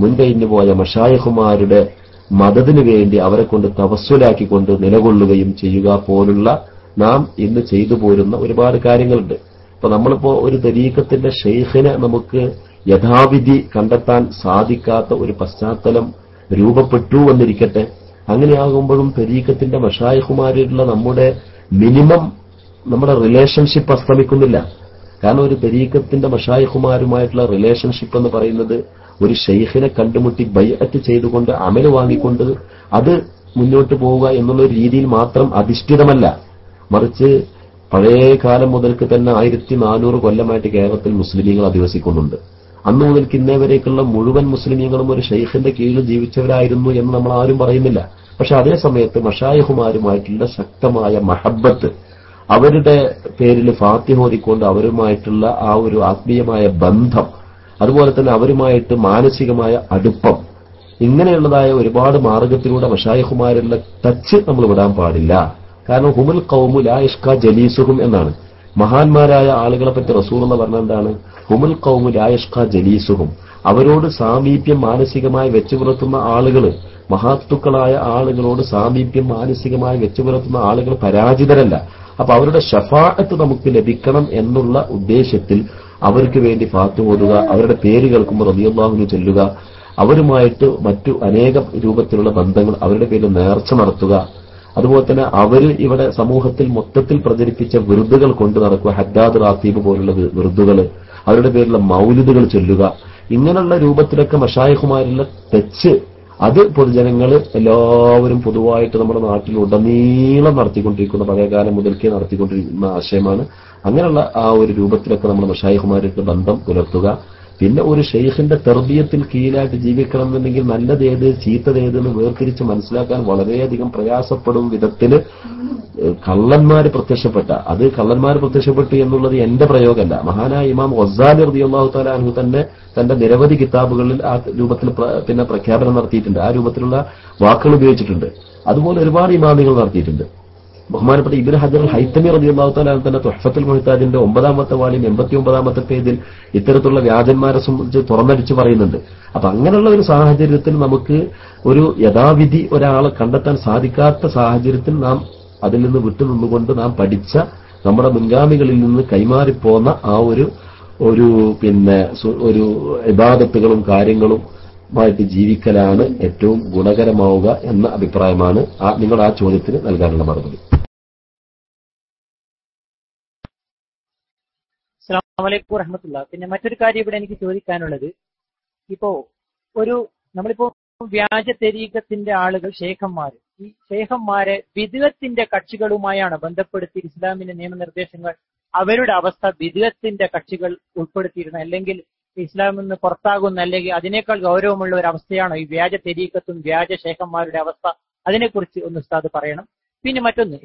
മുൻകഴിഞ്ഞു പോയ മശായിഖുമാരുടെ മദദിനു വേണ്ടി അവരെ കൊണ്ട് തവസ്സുലാക്കിക്കൊണ്ട് നിലകൊള്ളുകയും ചെയ്യുക പോലുള്ള നാം ഇന്ന് ചെയ്തു പോരുന്ന ഒരുപാട് കാര്യങ്ങളുണ്ട്. അപ്പൊ നമ്മളിപ്പോ ഒരു തരീഖത്തിന്റെ ഷെയ്ഖിനെ നമുക്ക് യഥാവിധി കണ്ടെത്താൻ സാധിക്കാത്ത ഒരു പശ്ചാത്തലം രൂപപ്പെട്ടു വന്നിരിക്കട്ടെ. അങ്ങനെയാകുമ്പോഴും തരീഖത്തിന്റെ മശായിഖുമാരിലുള്ള നമ്മുടെ മിനിമം നമ്മുടെ റിലേഷൻഷിപ്പ് അസ്തമിക്കുന്നില്ല. കാരണം ഒരു തരീഖത്തിന്റെ മശായിഖുമാരുമായിട്ടുള്ള റിലേഷൻഷിപ്പ് എന്ന് പറയുന്നത് ഒരു ഷെയ്ഖിനെ കണ്ടുമുട്ടി ബൈഅത്ത് ചെയ്തുകൊണ്ട് അമല് വാങ്ങിക്കൊണ്ട് അത് മുന്നോട്ട് പോവുക എന്നുള്ള ഒരു രീതിയിൽ മാത്രം അധിഷ്ഠിതമല്ല. മറിച്ച് പഴയ കാലം മുതൽക്ക് തന്നെ 1400 കൊല്ലമായിട്ട് കേരളത്തിൽ മുസ്ലിമീങ്ങൾ അധിവസിക്കുന്നുണ്ട്. അന്ന് മുതൽക്ക് ഇന്നേ വരേക്കുള്ള മുഴുവൻ മുസ്ലിമീങ്ങളും ഒരു ഷെയ്ഖിന്റെ കീഴിൽ ജീവിച്ചവരായിരുന്നു എന്ന് നമ്മൾ ആരും പറയുന്നില്ല. പക്ഷെ അതേ സമയത്ത് മശായിഖുമാരുമായിട്ടുള്ള ശക്തമായ മഹബത്ത്, അവരുടെ പേരിൽ ഫാത്തിഹ ഓതിക്കൊണ്ട് അവരുമായിട്ടുള്ള ആ ഒരു ആത്മീയമായ ബന്ധം, അതുപോലെ തന്നെ അവരുമായിട്ട് മാനസികമായ അടുപ്പം, ഇങ്ങനെയുള്ളതായ ഒരുപാട് മാർഗത്തിലൂടെ മശായിഖുമാരുള്ള ടച്ച് നമ്മൾ വിടാൻ പാടില്ല. കാരണം ഹുമുൽ ഖൗമു ലാ യഷ്കാ ജലീസുഹും എന്നാണ്. മഹാന്മാരായ ആളുകളെ പറ്റി റസൂലുള്ള പറഞ്ഞ എന്താണ്? ഹുമുൽ ഖൗമു ലാ യഷ്കാ ജലീസുഹും. അവരോട് സാമീപ്യം മാനസികമായി വെച്ചു പുലർത്തുന്ന ആളുകൾ, മഹാത്തുക്കളായ ആളുകളോട് സാമീപ്യം മാനസികമായി വെച്ചു പുലർത്തുന്ന ആളുകൾ പരാജിതരല്ല. അപ്പൊ അവരുടെ ശഫാഅത്ത് നമുക്ക് ലഭിക്കണം എന്നുള്ള ഉദ്ദേശത്തിൽ അവർക്ക് വേണ്ടി ഫാത്തിഹ ഓതുക, അവരുടെ പേര് കേൾക്കുമ്പോൾ റളിയല്ലാഹു അൻഹു ചൊല്ലുക, അവരുമായിട്ട് മറ്റു അനേകം രൂപത്തിലുള്ള ബന്ധങ്ങൾ, അവരുടെ പേരിൽ നേർച്ച നടത്തുക. അതുപോലെ തന്നെ അവര് ഇവിടെ സമൂഹത്തിൽ മൊത്തത്തിൽ പ്രചരിപ്പിച്ച വിറുദുകൾ കൊണ്ടു നടക്കുക, ഹദ്ദാദ് റാത്തീബ് പോലുള്ള വിറുദുകൾ, അവരുടെ പേരിലുള്ള മൗലിദുകൾ ചൊല്ലുക. ഇങ്ങനെയുള്ള രൂപത്തിലൊക്കെ മശായിഖുമാരുള്ള ടച്ച് അത് പൊതുജനങ്ങൾ എല്ലാവരും പൊതുവായിട്ട് നമ്മുടെ നാട്ടിൽ ഉടനീളം നടത്തിക്കൊണ്ടിരിക്കുന്ന, പഴയകാലം മുതൽക്കേ നടത്തിക്കൊണ്ടിരിക്കുന്ന ആശയമാണ്. അങ്ങനെയുള്ള ആ ഒരു രൂപത്തിലൊക്കെ നമ്മൾ മശായിഖുമാരായിട്ട് ബന്ധം പുലർത്തുക. പിന്നെ ഒരു ഷെയ്ഖിന്റെ തർബിയത്തിൽ കീഴിലായിട്ട് ജീവിക്കണം എന്നുണ്ടെങ്കിൽ നല്ലതേത് ചീത്തതേതെന്ന് വേർതിരിച്ച് മനസ്സിലാക്കാൻ വളരെയധികം പ്രയാസപ്പെടും വിധത്തില് കള്ളന്മാര് പ്രത്യക്ഷപ്പെട്ടു എന്നുള്ളത് എന്റെ പ്രയോഗമല്ല. മഹാനായ ഇമാം ഗസാലി റളിയല്ലാഹു തആല അൻഹു തന്നെ തന്റെ നിരവധി കിതാബുകളിൽ ആ രൂപത്തിൽ പിന്നെ പ്രഖ്യാപനം നടത്തിയിട്ടുണ്ട്, ആ രൂപത്തിലുള്ള വാക്കുകൾ ഉപയോഗിച്ചിട്ടുണ്ട്. അതുപോലെ ഒരുപാട് ഇമാമികൾ നടത്തിയിട്ടുണ്ട്. ബഹുമാനപ്പെട്ട ഇബ്നു ഹജർ അൽ ഹൈതമി റളിയല്ലാഹു തആല തന്നെ തുഹ്ഫത്തുൽ മുഹ്താജിന്റെ 9ാമത്തെ വാള്യം 89ാമത്തെ പേജിൽ ഇത്തരത്തിലുള്ള വ്യാജന്മാരെ സംബന്ധിച്ച് തുറന്നടിച്ച് പറയുന്നുണ്ട്. അപ്പൊ അങ്ങനെയുള്ള ഒരു സാഹചര്യത്തിൽ നമുക്ക് ഒരു യഥാവിധി ഒരാളെ കണ്ടെത്താൻ സാധിക്കാത്ത സാഹചര്യത്തിൽ നാം അതിൽ നിന്ന് വിട്ടുനിന്നുകൊണ്ട് നാം പഠിച്ച നമ്മുടെ മുൻഗാമികളിൽ നിന്ന് കൈമാറിപ്പോന്ന ആ ഒരു പിന്നെ ഒരു ഇബാദത്തുകളും കാര്യങ്ങളും മായിട്ട് ജീവിക്കലാണ് ഏറ്റവും ഗുണകരമാവുക എന്ന അഭിപ്രായമാണ് നിങ്ങൾ ആ ചോദ്യത്തിന് നൽകാനുള്ള മറുപടി. അസ്സലാമു അലൈക്കും വറഹ്മത്തുള്ളാഹി. പിന്നെ മറ്റൊരു കാര്യം ഇവിടെ എനിക്ക് ചോദിക്കാനുള്ളത്, നമ്മളിപ്പോ വ്യാജ തരീഖത്തിന്റെ ആളുകൾ ഷേഖന്മാര്, ഈ ഷേഖന്മാരെ ബിദ്അത്തിന്റെ കക്ഷികളുമായാണ് ബന്ധപ്പെടുത്തി ഇസ്ലാമിന്റെ നിയമനിർദ്ദേശങ്ങൾ അവരുടെ അവസ്ഥ ബിദ്അത്തിന്റെ കക്ഷികൾ ഉൾപ്പെടുത്തിയിരുന്നത്, അല്ലെങ്കിൽ ഇസ്ലാമിൽ നിന്ന് പുറത്താകുന്ന അല്ലെങ്കിൽ അതിനേക്കാൾ ഗൗരവമുള്ള ഒരു അവസ്ഥയാണോ ഈ വ്യാജ തരീഖത്തും വ്യാജ ഷേഖന്മാരുടെ അവസ്ഥ? അതിനെക്കുറിച്ച് ഒന്ന് ഉസ്താദ് പറയണം. പിന്നെ മറ്റൊന്ന്,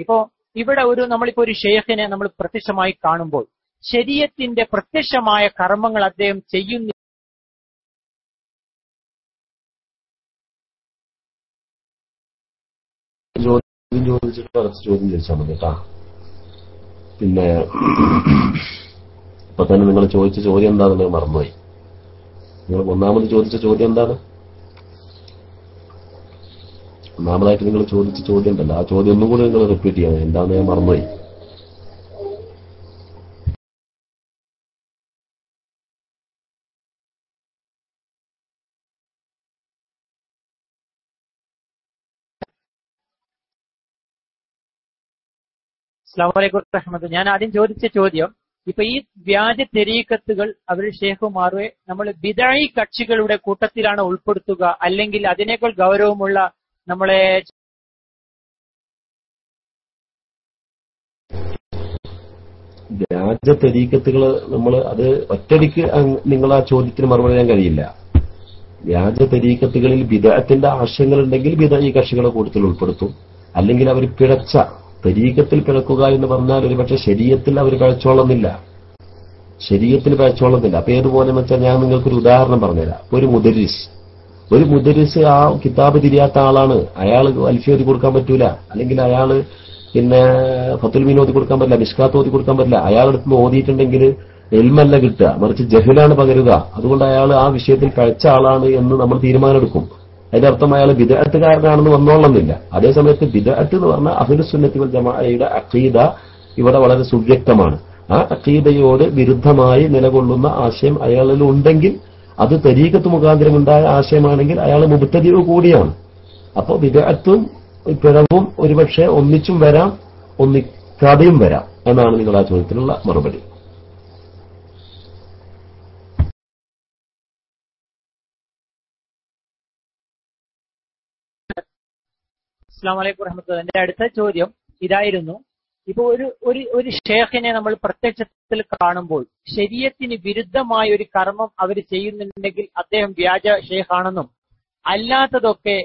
ഇവിടെ നമ്മളിപ്പോ ഒരു ഷേഖിനെ നമ്മൾ പ്രത്യക്ഷമായി കാണുമ്പോൾ ശരീഅത്തിന്റെ പ്രത്യക്ഷമായ കർമ്മങ്ങൾ അദ്ദേഹം ചെയ്യുന്ന ചോദ്യം ചോദിച്ചാൽ മതി കേട്ടാ. പിന്നെ ഇപ്പൊ തന്നെ നിങ്ങൾ ചോദിച്ച ചോദ്യം എന്താണെന്ന് മറന്നുപോയി. നിങ്ങൾ ഒന്നാമത് ചോദിച്ച ചോദ്യം എന്താണ്? ഒന്നാമതായിട്ട് നിങ്ങൾ ചോദിച്ച ചോദ്യം ഉണ്ടല്ലോ, ആ ചോദ്യം ഒന്നും കൂടി നിങ്ങൾ റിപ്പീറ്റ് ചെയ്യണം. എന്താണെന്ന് ഞാൻ മറന്നുപോയി. അസ്സലാമു അലൈക്കും വറഹ്മത്തുള്ളാഹി. ഞാൻ ആദ്യം ചോദിച്ച ചോദ്യം, ഇപ്പൊ ഈ വ്യാജ തെരീഖത്തുകൾ അവർ ഷേഖുമാരെ നമ്മൾ ബിദ്അഈ കക്ഷികളുടെ കൂട്ടത്തിലാണ് ഉൾപ്പെടുത്തുക, അല്ലെങ്കിൽ അതിനേക്കാൾ ഗൗരവമുള്ള നമ്മളെ വ്യാജ തെരീഖത്തുകൾ നമ്മൾ അത് ഒറ്റടിക്ക് നിങ്ങൾ ആ ചോദ്യത്തിന് മറുപടി ചെയ്യാൻ കഴിയില്ല. വ്യാജ തെരീഖത്തുകളിൽ ബിദ്അത്തിന്റെ ആശയങ്ങൾ ഉണ്ടെങ്കിൽ ബിദ്അഈ കക്ഷികളെ കൂട്ടത്തിൽ ഉൾപ്പെടുത്തും. അല്ലെങ്കിൽ അവർ പിഴച്ച തരീഖത്തിൽ പിഴക്കുക എന്ന് പറഞ്ഞാൽ ഒരുപക്ഷെ ശരീഅത്തിൽ അവർ പിഴച്ചോളുന്നില്ല. അപ്പൊ ഏതുപോലെ വെച്ചാൽ ഞാൻ നിങ്ങൾക്കൊരു ഉദാഹരണം പറഞ്ഞുതരാം. ഒരു മുദരിസ് ആ കിതാബ് തിരിയാത്ത ആളാണ്, അയാൾ അൽഫിയ ഓതി കൊടുക്കാൻ പറ്റൂല, അല്ലെങ്കിൽ അയാൾ പിന്നെ ഫത്തുൽ മീൻ ഓതി കൊടുക്കാൻ പറ്റില്ല, മിഷ്കാത്ത് ഓതി കൊടുക്കാൻ പറ്റില്ല. അയാളടുത്ത് നിന്ന് ഓതിയിട്ടുണ്ടെങ്കിൽ എൽമല്ല കിട്ടുക, മറിച്ച് ജഹലാണ് പകരുക. അതുകൊണ്ട് അയാൾ ആ വിഷയത്തിൽ കഴിച്ച ആളാണ് എന്ന് നമ്മൾ തീരുമാനമെടുക്കും. അതിന്റെ അർത്ഥം അയാൾ ബിദ്അത്തുകാരനാണെന്ന് വന്നോളണമെന്നില്ല. അതേസമയത്ത് ബിദ്അത്ത് എന്ന് പറഞ്ഞാൽ അഹ്ലുസ് സുന്നത്തി വൽ ജമാഅയുടെ അഖീദ ഇവിടെ വളരെ സുവ്യക്തമാണ്. ആ അഖീദയോട് വിരുദ്ധമായി നിലകൊള്ളുന്ന ആശയം അയാളിൽ ഉണ്ടെങ്കിൽ അത് തരീഖത്ത് മുഖാന്തരം ഉണ്ടായ ആശയമാണെങ്കിൽ അയാൾ മുബ്തദി കൂടിയാണ്. അപ്പോൾ ബിദ്അത്തും പിഴവും ഒരുപക്ഷെ ഒന്നിച്ചും വരാം, ഒന്നിക്കാതെയും വരാം എന്നാണ് നിങ്ങൾ ആ ചോദ്യത്തിനുള്ള മറുപടി. അസ്സലാമു അലൈക്കും വറഹ്മത്തുള്ളാഹി. എന്റെ അടുത്ത ചോദ്യം ഇതായിരുന്നു. ഇപ്പൊ ഒരു ഷേഖിനെ നമ്മൾ പ്രത്യക്ഷത്തിൽ കാണുമ്പോൾ ശരീഅത്തിന് വിരുദ്ധമായ ഒരു കർമ്മം അവർ ചെയ്യുന്നുണ്ടെങ്കിൽ അദ്ദേഹം വ്യാജ ഷേഖാണെന്നും, അല്ലാത്തതൊക്കെ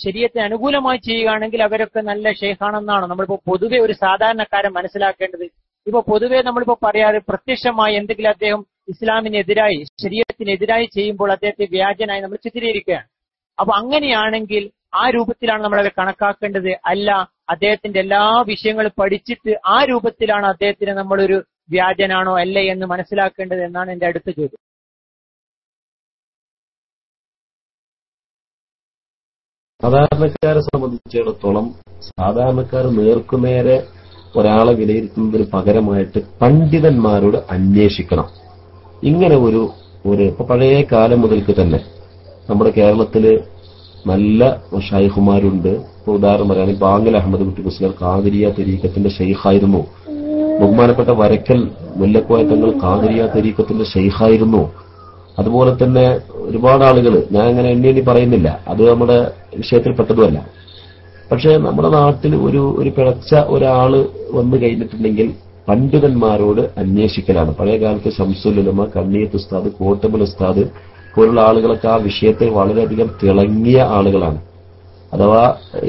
ശരീഅത്തിന് അനുകൂലമായി ചെയ്യുകയാണെങ്കിൽ അവരൊക്കെ നല്ല ഷേഖാണെന്നാണ് നമ്മളിപ്പോ പൊതുവെ ഒരു സാധാരണക്കാരൻ മനസ്സിലാക്കേണ്ടത്. ഇപ്പൊ പൊതുവെ നമ്മളിപ്പോ പറയാറ് പ്രത്യക്ഷമായി എന്തെങ്കിലും അദ്ദേഹം ഇസ്ലാമിനെതിരായി ശരീഅത്തിനെതിരായി ചെയ്യുമ്പോൾ അദ്ദേഹത്തെ വ്യാജനായി നമ്മൾ ചിത്രീകരിക്കുകയാണ്. അപ്പൊ അങ്ങനെയാണെങ്കിൽ ആ രൂപത്തിലാണ് നമ്മളവരെ കണക്കാക്കേണ്ടത്, അല്ല അദ്ദേഹത്തിന്റെ എല്ലാ വിഷയങ്ങളും പഠിച്ചിട്ട് ആ രൂപത്തിലാണ് അദ്ദേഹത്തിന് നമ്മളൊരു വ്യാജനാണോ അല്ലേ എന്ന് മനസ്സിലാക്കേണ്ടത് എന്നാണ് എന്റെ അടുത്ത ചോദ്യം. സാധാരണക്കാരെ സംബന്ധിച്ചിടത്തോളം സാധാരണക്കാർ നേർക്കുനേരെ ഒരാളെ വിലയിരുത്തുന്നതിന് പകരമായിട്ട് പണ്ഡിതന്മാരോട് അന്വേഷിക്കണം. ഇങ്ങനെ ഒരു ഇപ്പൊ പഴയ കാലം മുതൽക്ക് തന്നെ നമ്മുടെ കേരളത്തില് നല്ല ഷൈഖുമാരുണ്ട്. ഇപ്പൊ ഉദാഹരണം പറയുകയാണെങ്കിൽ ബാങ്കൽ അഹമ്മദ് കുട്ടി മുസ്ലിയാർ ഖാദിരിയ തരീഖത്തിന്റെ ഷെയ്ഖായിരുന്നു. ബഹുമാനപ്പെട്ട വരക്കൽ മുല്ലക്കോയ തങ്ങൾ ഖാദിരിയ തരീഖത്തിന്റെ ഷെയ്ഖായിരുന്നു. അതുപോലെ തന്നെ ഒരുപാട് ആളുകൾ, ഞാൻ അങ്ങനെ എണ്ണി പറയുന്നില്ല, അത് നമ്മുടെ വിഷയത്തിൽപ്പെട്ടതുമല്ല. പക്ഷെ നമ്മുടെ നാട്ടിൽ ഒരു പിഴച്ച ഒരാള് വന്നു കഴിഞ്ഞിട്ടുണ്ടെങ്കിൽ പണ്ഡിതന്മാരോട് അന്വേഷിക്കലാണ്. പഴയ കാലത്ത് ശംസുൽ ഉലമ, കണ്ണിയത്ത് ഉസ്താദ്, കോട്ടമൽ ഉസ്താദ് പോലുള്ള ആളുകളൊക്കെ ആ വിഷയത്തിൽ വളരെയധികം തിളങ്ങിയ ആളുകളാണ്. അഥവാ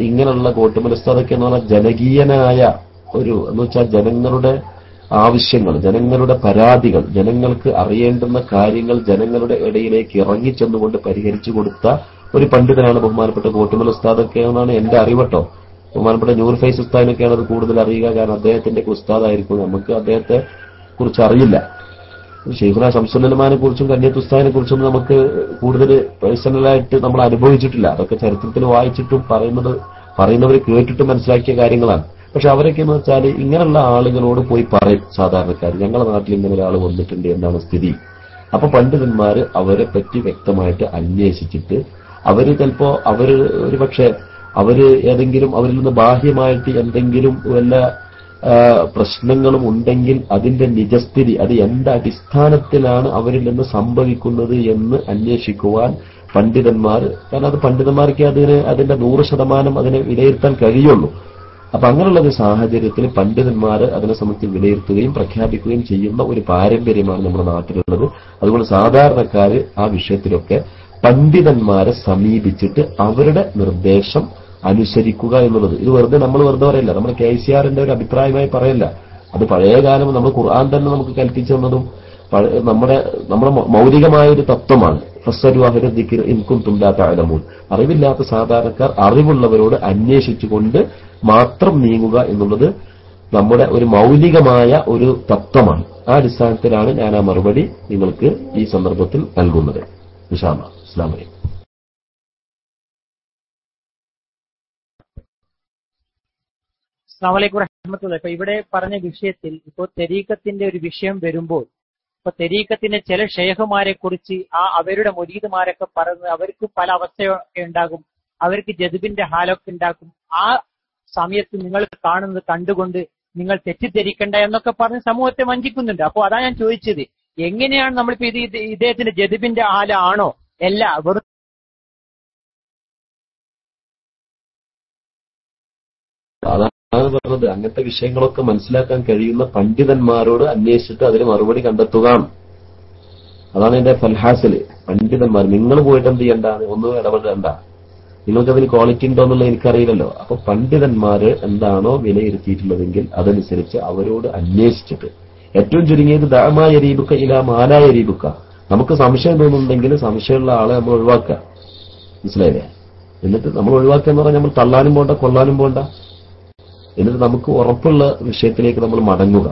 ഇങ്ങനെയുള്ള കോട്ടമൽ ഉസ്താദൊക്കെ എന്ന് പറഞ്ഞാൽ ജനകീയനായ എന്ന് വെച്ചാൽ ജനങ്ങളുടെ ആവശ്യങ്ങൾ, ജനങ്ങളുടെ പരാതികൾ, ജനങ്ങൾക്ക് അറിയേണ്ടുന്ന കാര്യങ്ങൾ ജനങ്ങളുടെ ഇടയിലേക്ക് ഇറങ്ങിച്ചെന്നുകൊണ്ട് പരിഹരിച്ചു കൊടുത്ത ഒരു പണ്ഡിതനാണ് ബഹുമാനപ്പെട്ട കോട്ടമൽ ഉസ്താദൊക്കെ എന്നാണ് എന്റെ അറിവട്ടോ. ബഹുമാനപ്പെട്ട നൂർ ഫൈസ് ഉസ്താദിനൊക്കെയാണ് അത് കൂടുതൽ അറിയുക, കാരണം അദ്ദേഹത്തിന്റെ ഉസ്താദായിരിക്കും. നമുക്ക് അദ്ദേഹത്തെ കുറിച്ച് അറിയില്ല. ഷെയ്ഖുന ശംസുൽ ഉലമാനെ കുറിച്ചും കണ്ണിയത്ത് ഉസ്താദിനെ കുറിച്ചും നമുക്ക് കൂടുതൽ പേഴ്സണലായിട്ട് നമ്മൾ അനുഭവിച്ചിട്ടില്ല. അതൊക്കെ ചരിത്രത്തിൽ വായിച്ചിട്ടും പറയുന്നവർ കേട്ടിട്ടും മനസ്സിലാക്കിയ കാര്യങ്ങളാണ്. പക്ഷെ അവരൊക്കെ എന്ന് വെച്ചാൽ ഇങ്ങനെയുള്ള ആളുകളോട് പോയി പറയും സാധാരണക്കാർ, ഞങ്ങളുടെ നാട്ടിൽ ഇങ്ങനെ ഒരാൾ വന്നിട്ടുണ്ട്, എന്താണ് സ്ഥിതി. അപ്പൊ പണ്ഡിതന്മാര് അവരെ പറ്റി വ്യക്തമായിട്ട് അന്വേഷിച്ചിട്ട് അവര് ചിലപ്പോ ഒരുപക്ഷെ ഏതെങ്കിലും അവരിൽ നിന്ന് ബാഹ്യമായിട്ട് എന്തെങ്കിലും വല്ല പ്രശ്നങ്ങളും ഉണ്ടെങ്കിൽ അതിന്റെ നിജസ്ഥിതി, അത് എന്ത് അടിസ്ഥാനത്തിലാണ് അവരിൽ നിന്ന് സംഭവിക്കുന്നത് എന്ന് അന്വേഷിക്കുവാൻ പണ്ഡിതന്മാർ, കാരണം അത് പണ്ഡിതന്മാർക്ക് അതിന്റെ 100% അതിനെ വിലയിരുത്താൻ കഴിയുള്ളൂ. അപ്പൊ അങ്ങനെയുള്ള ഒരു സാഹചര്യത്തിൽ പണ്ഡിതന്മാർ അതിനെ സംബന്ധിച്ച് വിലയിരുത്തുകയും പ്രഖ്യാപിക്കുകയും ചെയ്യുന്ന ഒരു പാരമ്പര്യമാണ് നമ്മുടെ നാട്ടിലുള്ളത്. അതുകൊണ്ട് സാധാരണക്കാർ ആ വിഷയത്തിലൊക്കെ പണ്ഡിതന്മാരെ സമീപിച്ചിട്ട് അവരുടെ നിർദ്ദേശം അനുസരിക്കുക എന്നുള്ളത്, ഇത് നമ്മൾ വെറുതെ പറയില്ല, നമ്മുടെ KCRന്റെ ഒരു അഭിപ്രായമായി പറയല്ല. അത് പഴയ കാലം നമ്മൾ ഖുർആൻ തന്നെ നമുക്ക് കൽപ്പിച്ചു തന്നതും നമ്മുടെ മൗലികമായ ഒരു തത്വമാണ്. ഫസ്സലു അഹ്ല ദിക്രി ഇൻ കുൻതും ലാ തഅലമൂൻ. അറിവില്ലാത്ത സാധാരണക്കാർ അറിവുള്ളവരോട് അന്വേഷിച്ചുകൊണ്ട് മാത്രം നീങ്ങുക എന്നുള്ളത് നമ്മുടെ ഒരു മൗലികമായ ഒരു തത്വമാണ്. ആ അടിസ്ഥാനത്തിലാണ് ഞാൻ ആ മറുപടി നിങ്ങൾക്ക് ഈ സന്ദർഭത്തിൽ നൽകുന്നത്. ഇൻഷാ അല്ലാഹ്. അസ്സലാമു അലൈക്കും. അസ്സലാമു അലൈക്കും വറഹ്മത്തുള്ളാഹി. ഇപ്പൊ ഇവിടെ പറഞ്ഞ വിഷയത്തിൽ ഇപ്പോൾ തെരീഖത്തിന്റെ ഒരു വിഷയം വരുമ്പോൾ, ഇപ്പൊ തെരീഖത്തിന്റെ ചില ഷെയ്ഖുമാരെ കുറിച്ച് അവരുടെ മുരീദുമാരൊക്കെ പറഞ്ഞ് അവർക്ക് പല അവസ്ഥയൊക്കെ ഉണ്ടാകും, അവർക്ക് ജദ്ബിന്റെ ഹാലൊക്കെ ഉണ്ടാക്കും. ആ സമയത്ത് നിങ്ങൾ കാണുന്നത് കണ്ടുകൊണ്ട് നിങ്ങൾ തെറ്റിദ്ധരിക്കണ്ട എന്നൊക്കെ പറഞ്ഞ് സമൂഹത്തെ വഞ്ചിക്കുന്നുണ്ട്. അപ്പോൾ അതാ ഞാൻ ചോദിച്ചത്, എങ്ങനെയാണ് നമ്മളിപ്പോ ഇദ്ദേഹത്തിന്റെ ജദ്ബിന്റെ ഹാലാണോ അല്ല വെറും അതാണ് പറഞ്ഞത്. അങ്ങനത്തെ വിഷയങ്ങളൊക്കെ മനസ്സിലാക്കാൻ കഴിയുന്ന പണ്ഡിതന്മാരോട് അന്വേഷിച്ചിട്ട് അതിന് മറുപടി കണ്ടെത്തുക. അതാണ് എന്റെ ഫൽഹാസില്. പണ്ഡിതന്മാർ, നിങ്ങൾ പോയിട്ട് എന്ത് ചെയ്യണ്ട, ഒന്നും ഇടപെടണ്ട, നിങ്ങൾക്കതിന് ക്വാളിറ്റി ഉണ്ടോ എന്നുള്ളത് എനിക്കറിയില്ലല്ലോ. അപ്പൊ പണ്ഡിതന്മാര് എന്താണോ വിലയിരുത്തിയിട്ടുള്ളതെങ്കിൽ അതനുസരിച്ച് അവരോട് അന്വേഷിച്ചിട്ട്, ഏറ്റവും ചുരുങ്ങിയത് ദഅമായ യരീബുക്ക ഇലാ മാലായ യരീബുക്ക, നമുക്ക് സംശയം തോന്നുന്നുണ്ടെങ്കിൽ സംശയമുള്ള ആളെ നമ്മൾ ഒഴിവാക്കുക. മനസ്സിലായില്ലേ? എന്നിട്ട് നമ്മൾ ഒഴിവാക്കുക എന്ന് പറഞ്ഞാൽ നമ്മൾ തള്ളാനും പോണ്ട, കൊള്ളാനും പോണ്ട. എന്നിട്ട് നമുക്ക് ഉറപ്പുള്ള വിഷയത്തിലേക്ക് നമ്മൾ മടങ്ങുക.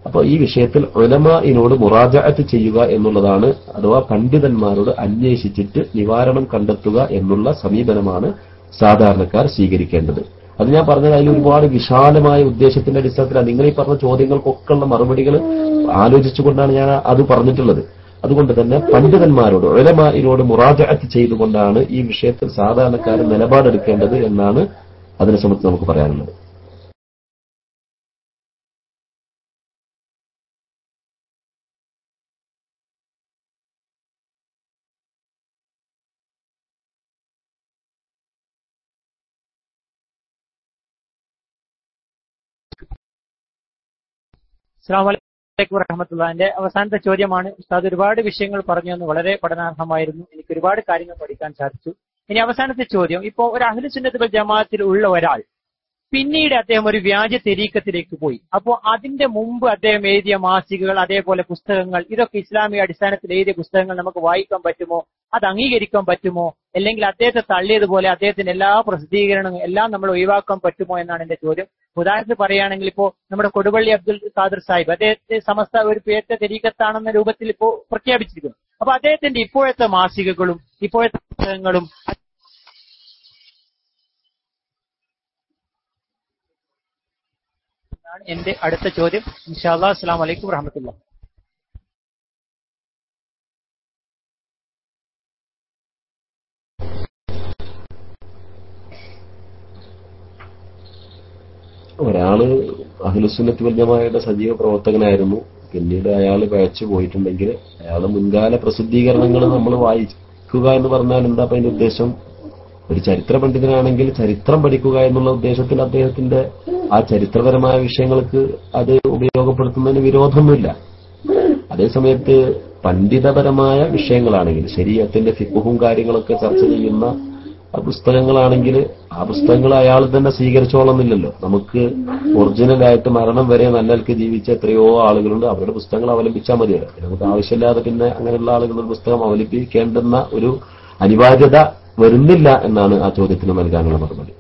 അപ്പോൾ ഈ വിഷയത്തിൽ ഉലമാഇനോട് മുറാജഅത്ത് ചെയ്യുക എന്നുള്ളതാണ്, അഥവാ പണ്ഡിതന്മാരോട് അന്വേഷിച്ചിട്ട് നിവാരണം കണ്ടെത്തുക എന്നുള്ള സമീപനമാണ് സാധാരണക്കാർ സ്വീകരിക്കേണ്ടത്. അത് ഞാൻ പറഞ്ഞത് അതിൽ ഒരുപാട് വിശാലമായ ഉദ്ദേശത്തിന്റെ അടിസ്ഥാനത്തിലാണ്. നിങ്ങൾ ഈ പറഞ്ഞ ചോദ്യങ്ങൾക്കൊക്കെ ഉള്ള മറുപടികൾ ആലോചിച്ചുകൊണ്ടാണ് ഞാൻ അത് പറഞ്ഞിട്ടുള്ളത്. അതുകൊണ്ട് തന്നെ പണ്ഡിതന്മാരോട് ഉലമാഇനോട് മുറാജഅത്ത് ചെയ്തുകൊണ്ടാണ് ഈ വിഷയത്തിൽ സാധാരണക്കാർ നിലപാടെടുക്കേണ്ടത് എന്നാണ് അതിനെ സംബന്ധിച്ച് നമുക്ക് പറയാനുള്ളത്. അസ്സലാമു അലൈക്കും വറഹ്മത്തുള്ളാഹി. എന്റെ അവസാനത്തെ ചോദ്യമാണ്. ഉസ്താദ് ഒരുപാട് വിഷയങ്ങൾ പറഞ്ഞു തന്നു, വളരെ പഠനാർഹമായിരുന്നു. എനിക്ക് ഒരുപാട് കാര്യങ്ങൾ പഠിക്കാൻ സാധിച്ചു. ഇനി അവസാനത്തെ ചോദ്യം, ഇപ്പോ ഒരു അഹ്ലു സുന്നത്ത് വൽ ജമാഅത്തിൽ ഉള്ള ഒരാൾ പിന്നീട് അദ്ദേഹം ഒരു വ്യാജ തെരീക്കത്തിലേക്ക് പോയി. അപ്പോൾ അതിന്റെ മുമ്പ് അദ്ദേഹം എഴുതിയ മാസികകൾ, അതേപോലെ പുസ്തകങ്ങൾ, ഇതൊക്കെ ഇസ്ലാമിക അടിസ്ഥാനത്തിൽ എഴുതിയ പുസ്തകങ്ങൾ നമുക്ക് വായിക്കാൻ പറ്റുമോ? അത് അംഗീകരിക്കാൻ പറ്റുമോ? അല്ലെങ്കിൽ അദ്ദേഹത്തെ തള്ളിയതുപോലെ അദ്ദേഹത്തിന്റെ എല്ലാ പ്രസിദ്ധീകരണങ്ങളും എല്ലാം നമ്മൾ ഒഴിവാക്കാൻ പറ്റുമോ എന്നാണ് എന്റെ ചോദ്യം. ഉദാഹരണത്തിന് പറയുകയാണെങ്കിൽ ഇപ്പോ നമ്മുടെ കൊടുവള്ളി അബ്ദുൽ ഖാദർ സാഹിബ് അദ്ദേഹത്തെ സമസ്ത ഒരു പേറ്റ തെരീക്കത്താണെന്ന രൂപത്തിൽ ഇപ്പോ പ്രഖ്യാപിച്ചിരിക്കുന്നു. അപ്പൊ അദ്ദേഹത്തിന്റെ ഇപ്പോഴത്തെ മാസികകളും ഇപ്പോഴത്തെ പുസ്തകങ്ങളും എന്റെ അടുത്ത ചോദ്യം. ഇൻഷാ അല്ലാഹ്. അസ്സലാമു അലൈക്കും വറഹ്മത്തുള്ളാഹി. ഒരാള് അഹ്ലുസുന്നത്ത് വൽ ജമാഅയുടെ സജീവ പ്രവർത്തകനായിരുന്നു. പിന്നീട് അയാൾ പഴച്ചു പോയിട്ടുണ്ടെങ്കിൽ അയാൾ മുൻകാല പ്രസിദ്ധീകരണങ്ങൾ നമ്മൾ വായിക്കുക എന്ന് പറഞ്ഞാൽ എന്താ അതിന്റെ ഉദ്ദേശം? ഒരു ചരിത്ര പണ്ഡിതനാണെങ്കിൽ ചരിത്രം പഠിക്കുക എന്നുള്ള ഉദ്ദേശത്തിൽ അദ്ദേഹത്തിന്റെ ആ ചരിത്രപരമായ വിഷയങ്ങൾക്ക് അത് ഉപയോഗപ്പെടുത്തുന്നതിന് വിരോധമൊന്നുമില്ല. അതേസമയത്ത് പണ്ഡിതപരമായ വിഷയങ്ങളാണെങ്കിൽ, ശരീഅത്തിന്റെ ഫിഖ്ഹും കാര്യങ്ങളൊക്കെ ചർച്ച ചെയ്യുന്ന പുസ്തകങ്ങളാണെങ്കിൽ ആ പുസ്തകങ്ങൾ അയാൾ തന്നെ സ്വീകരിച്ചോളുന്നില്ലല്ലോ. നമുക്ക് ഒറിജിനലായിട്ട് മരണം വരെ നല്ലൽക്ക് ജീവിച്ച എത്രയോ ആളുകളുണ്ട്, അവരുടെ പുസ്തകങ്ങൾ അവലംബിച്ചാൽ മതിയല്ലോ. നമുക്ക് ആവശ്യമില്ലാതെ പിന്നെ അങ്ങനെയുള്ള ആളുകളുടെ പുസ്തകം അവലംബിക്കേണ്ടുന്ന ഒരു അനിവാര്യത വരുന്നില്ല എന്നാണ് ആ ചോദ്യത്തിന് നൽകാനുള്ള മറുപടി.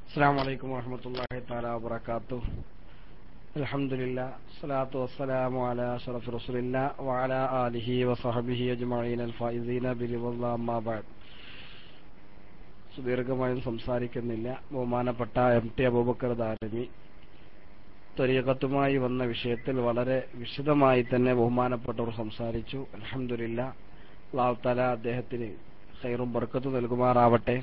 അസ്സലാമു അലൈക്കും വറഹ്മത്തുള്ളാഹി തആല വബറകാതുഹു. അൽഹംദുലില്ലാഹ് സ്വലാത്തു വസ്സലാമു അലാ അഷ്റഫി റസൂലില്ലാഹ് വഅലാ ആലിഹി വസഹബിഹി അജ്മഈൻ അൽഫായിസീന ബിറിളല്ലാഹി അമ്മാ ബഅദ്. സുദീർഘമായി സംസാരിക്കുന്നില്ല. ബഹുമാനപ്പെട്ട MT അബൂബക്കർ ദാരിമി ത്വരീഖത്തുമായി വന്ന വിഷയത്തിൽ വളരെ വിശദമായി തന്നെ ബഹുമാനപ്പെട്ടവർ സംസാരിച്ചു. അൽഹംദുലില്ലാഹ്. അല്ലാഹു തആല അദ്ദേഹത്തിന് ഖൈറും ബർക്കത്തും നൽകുമാറാവട്ടെ.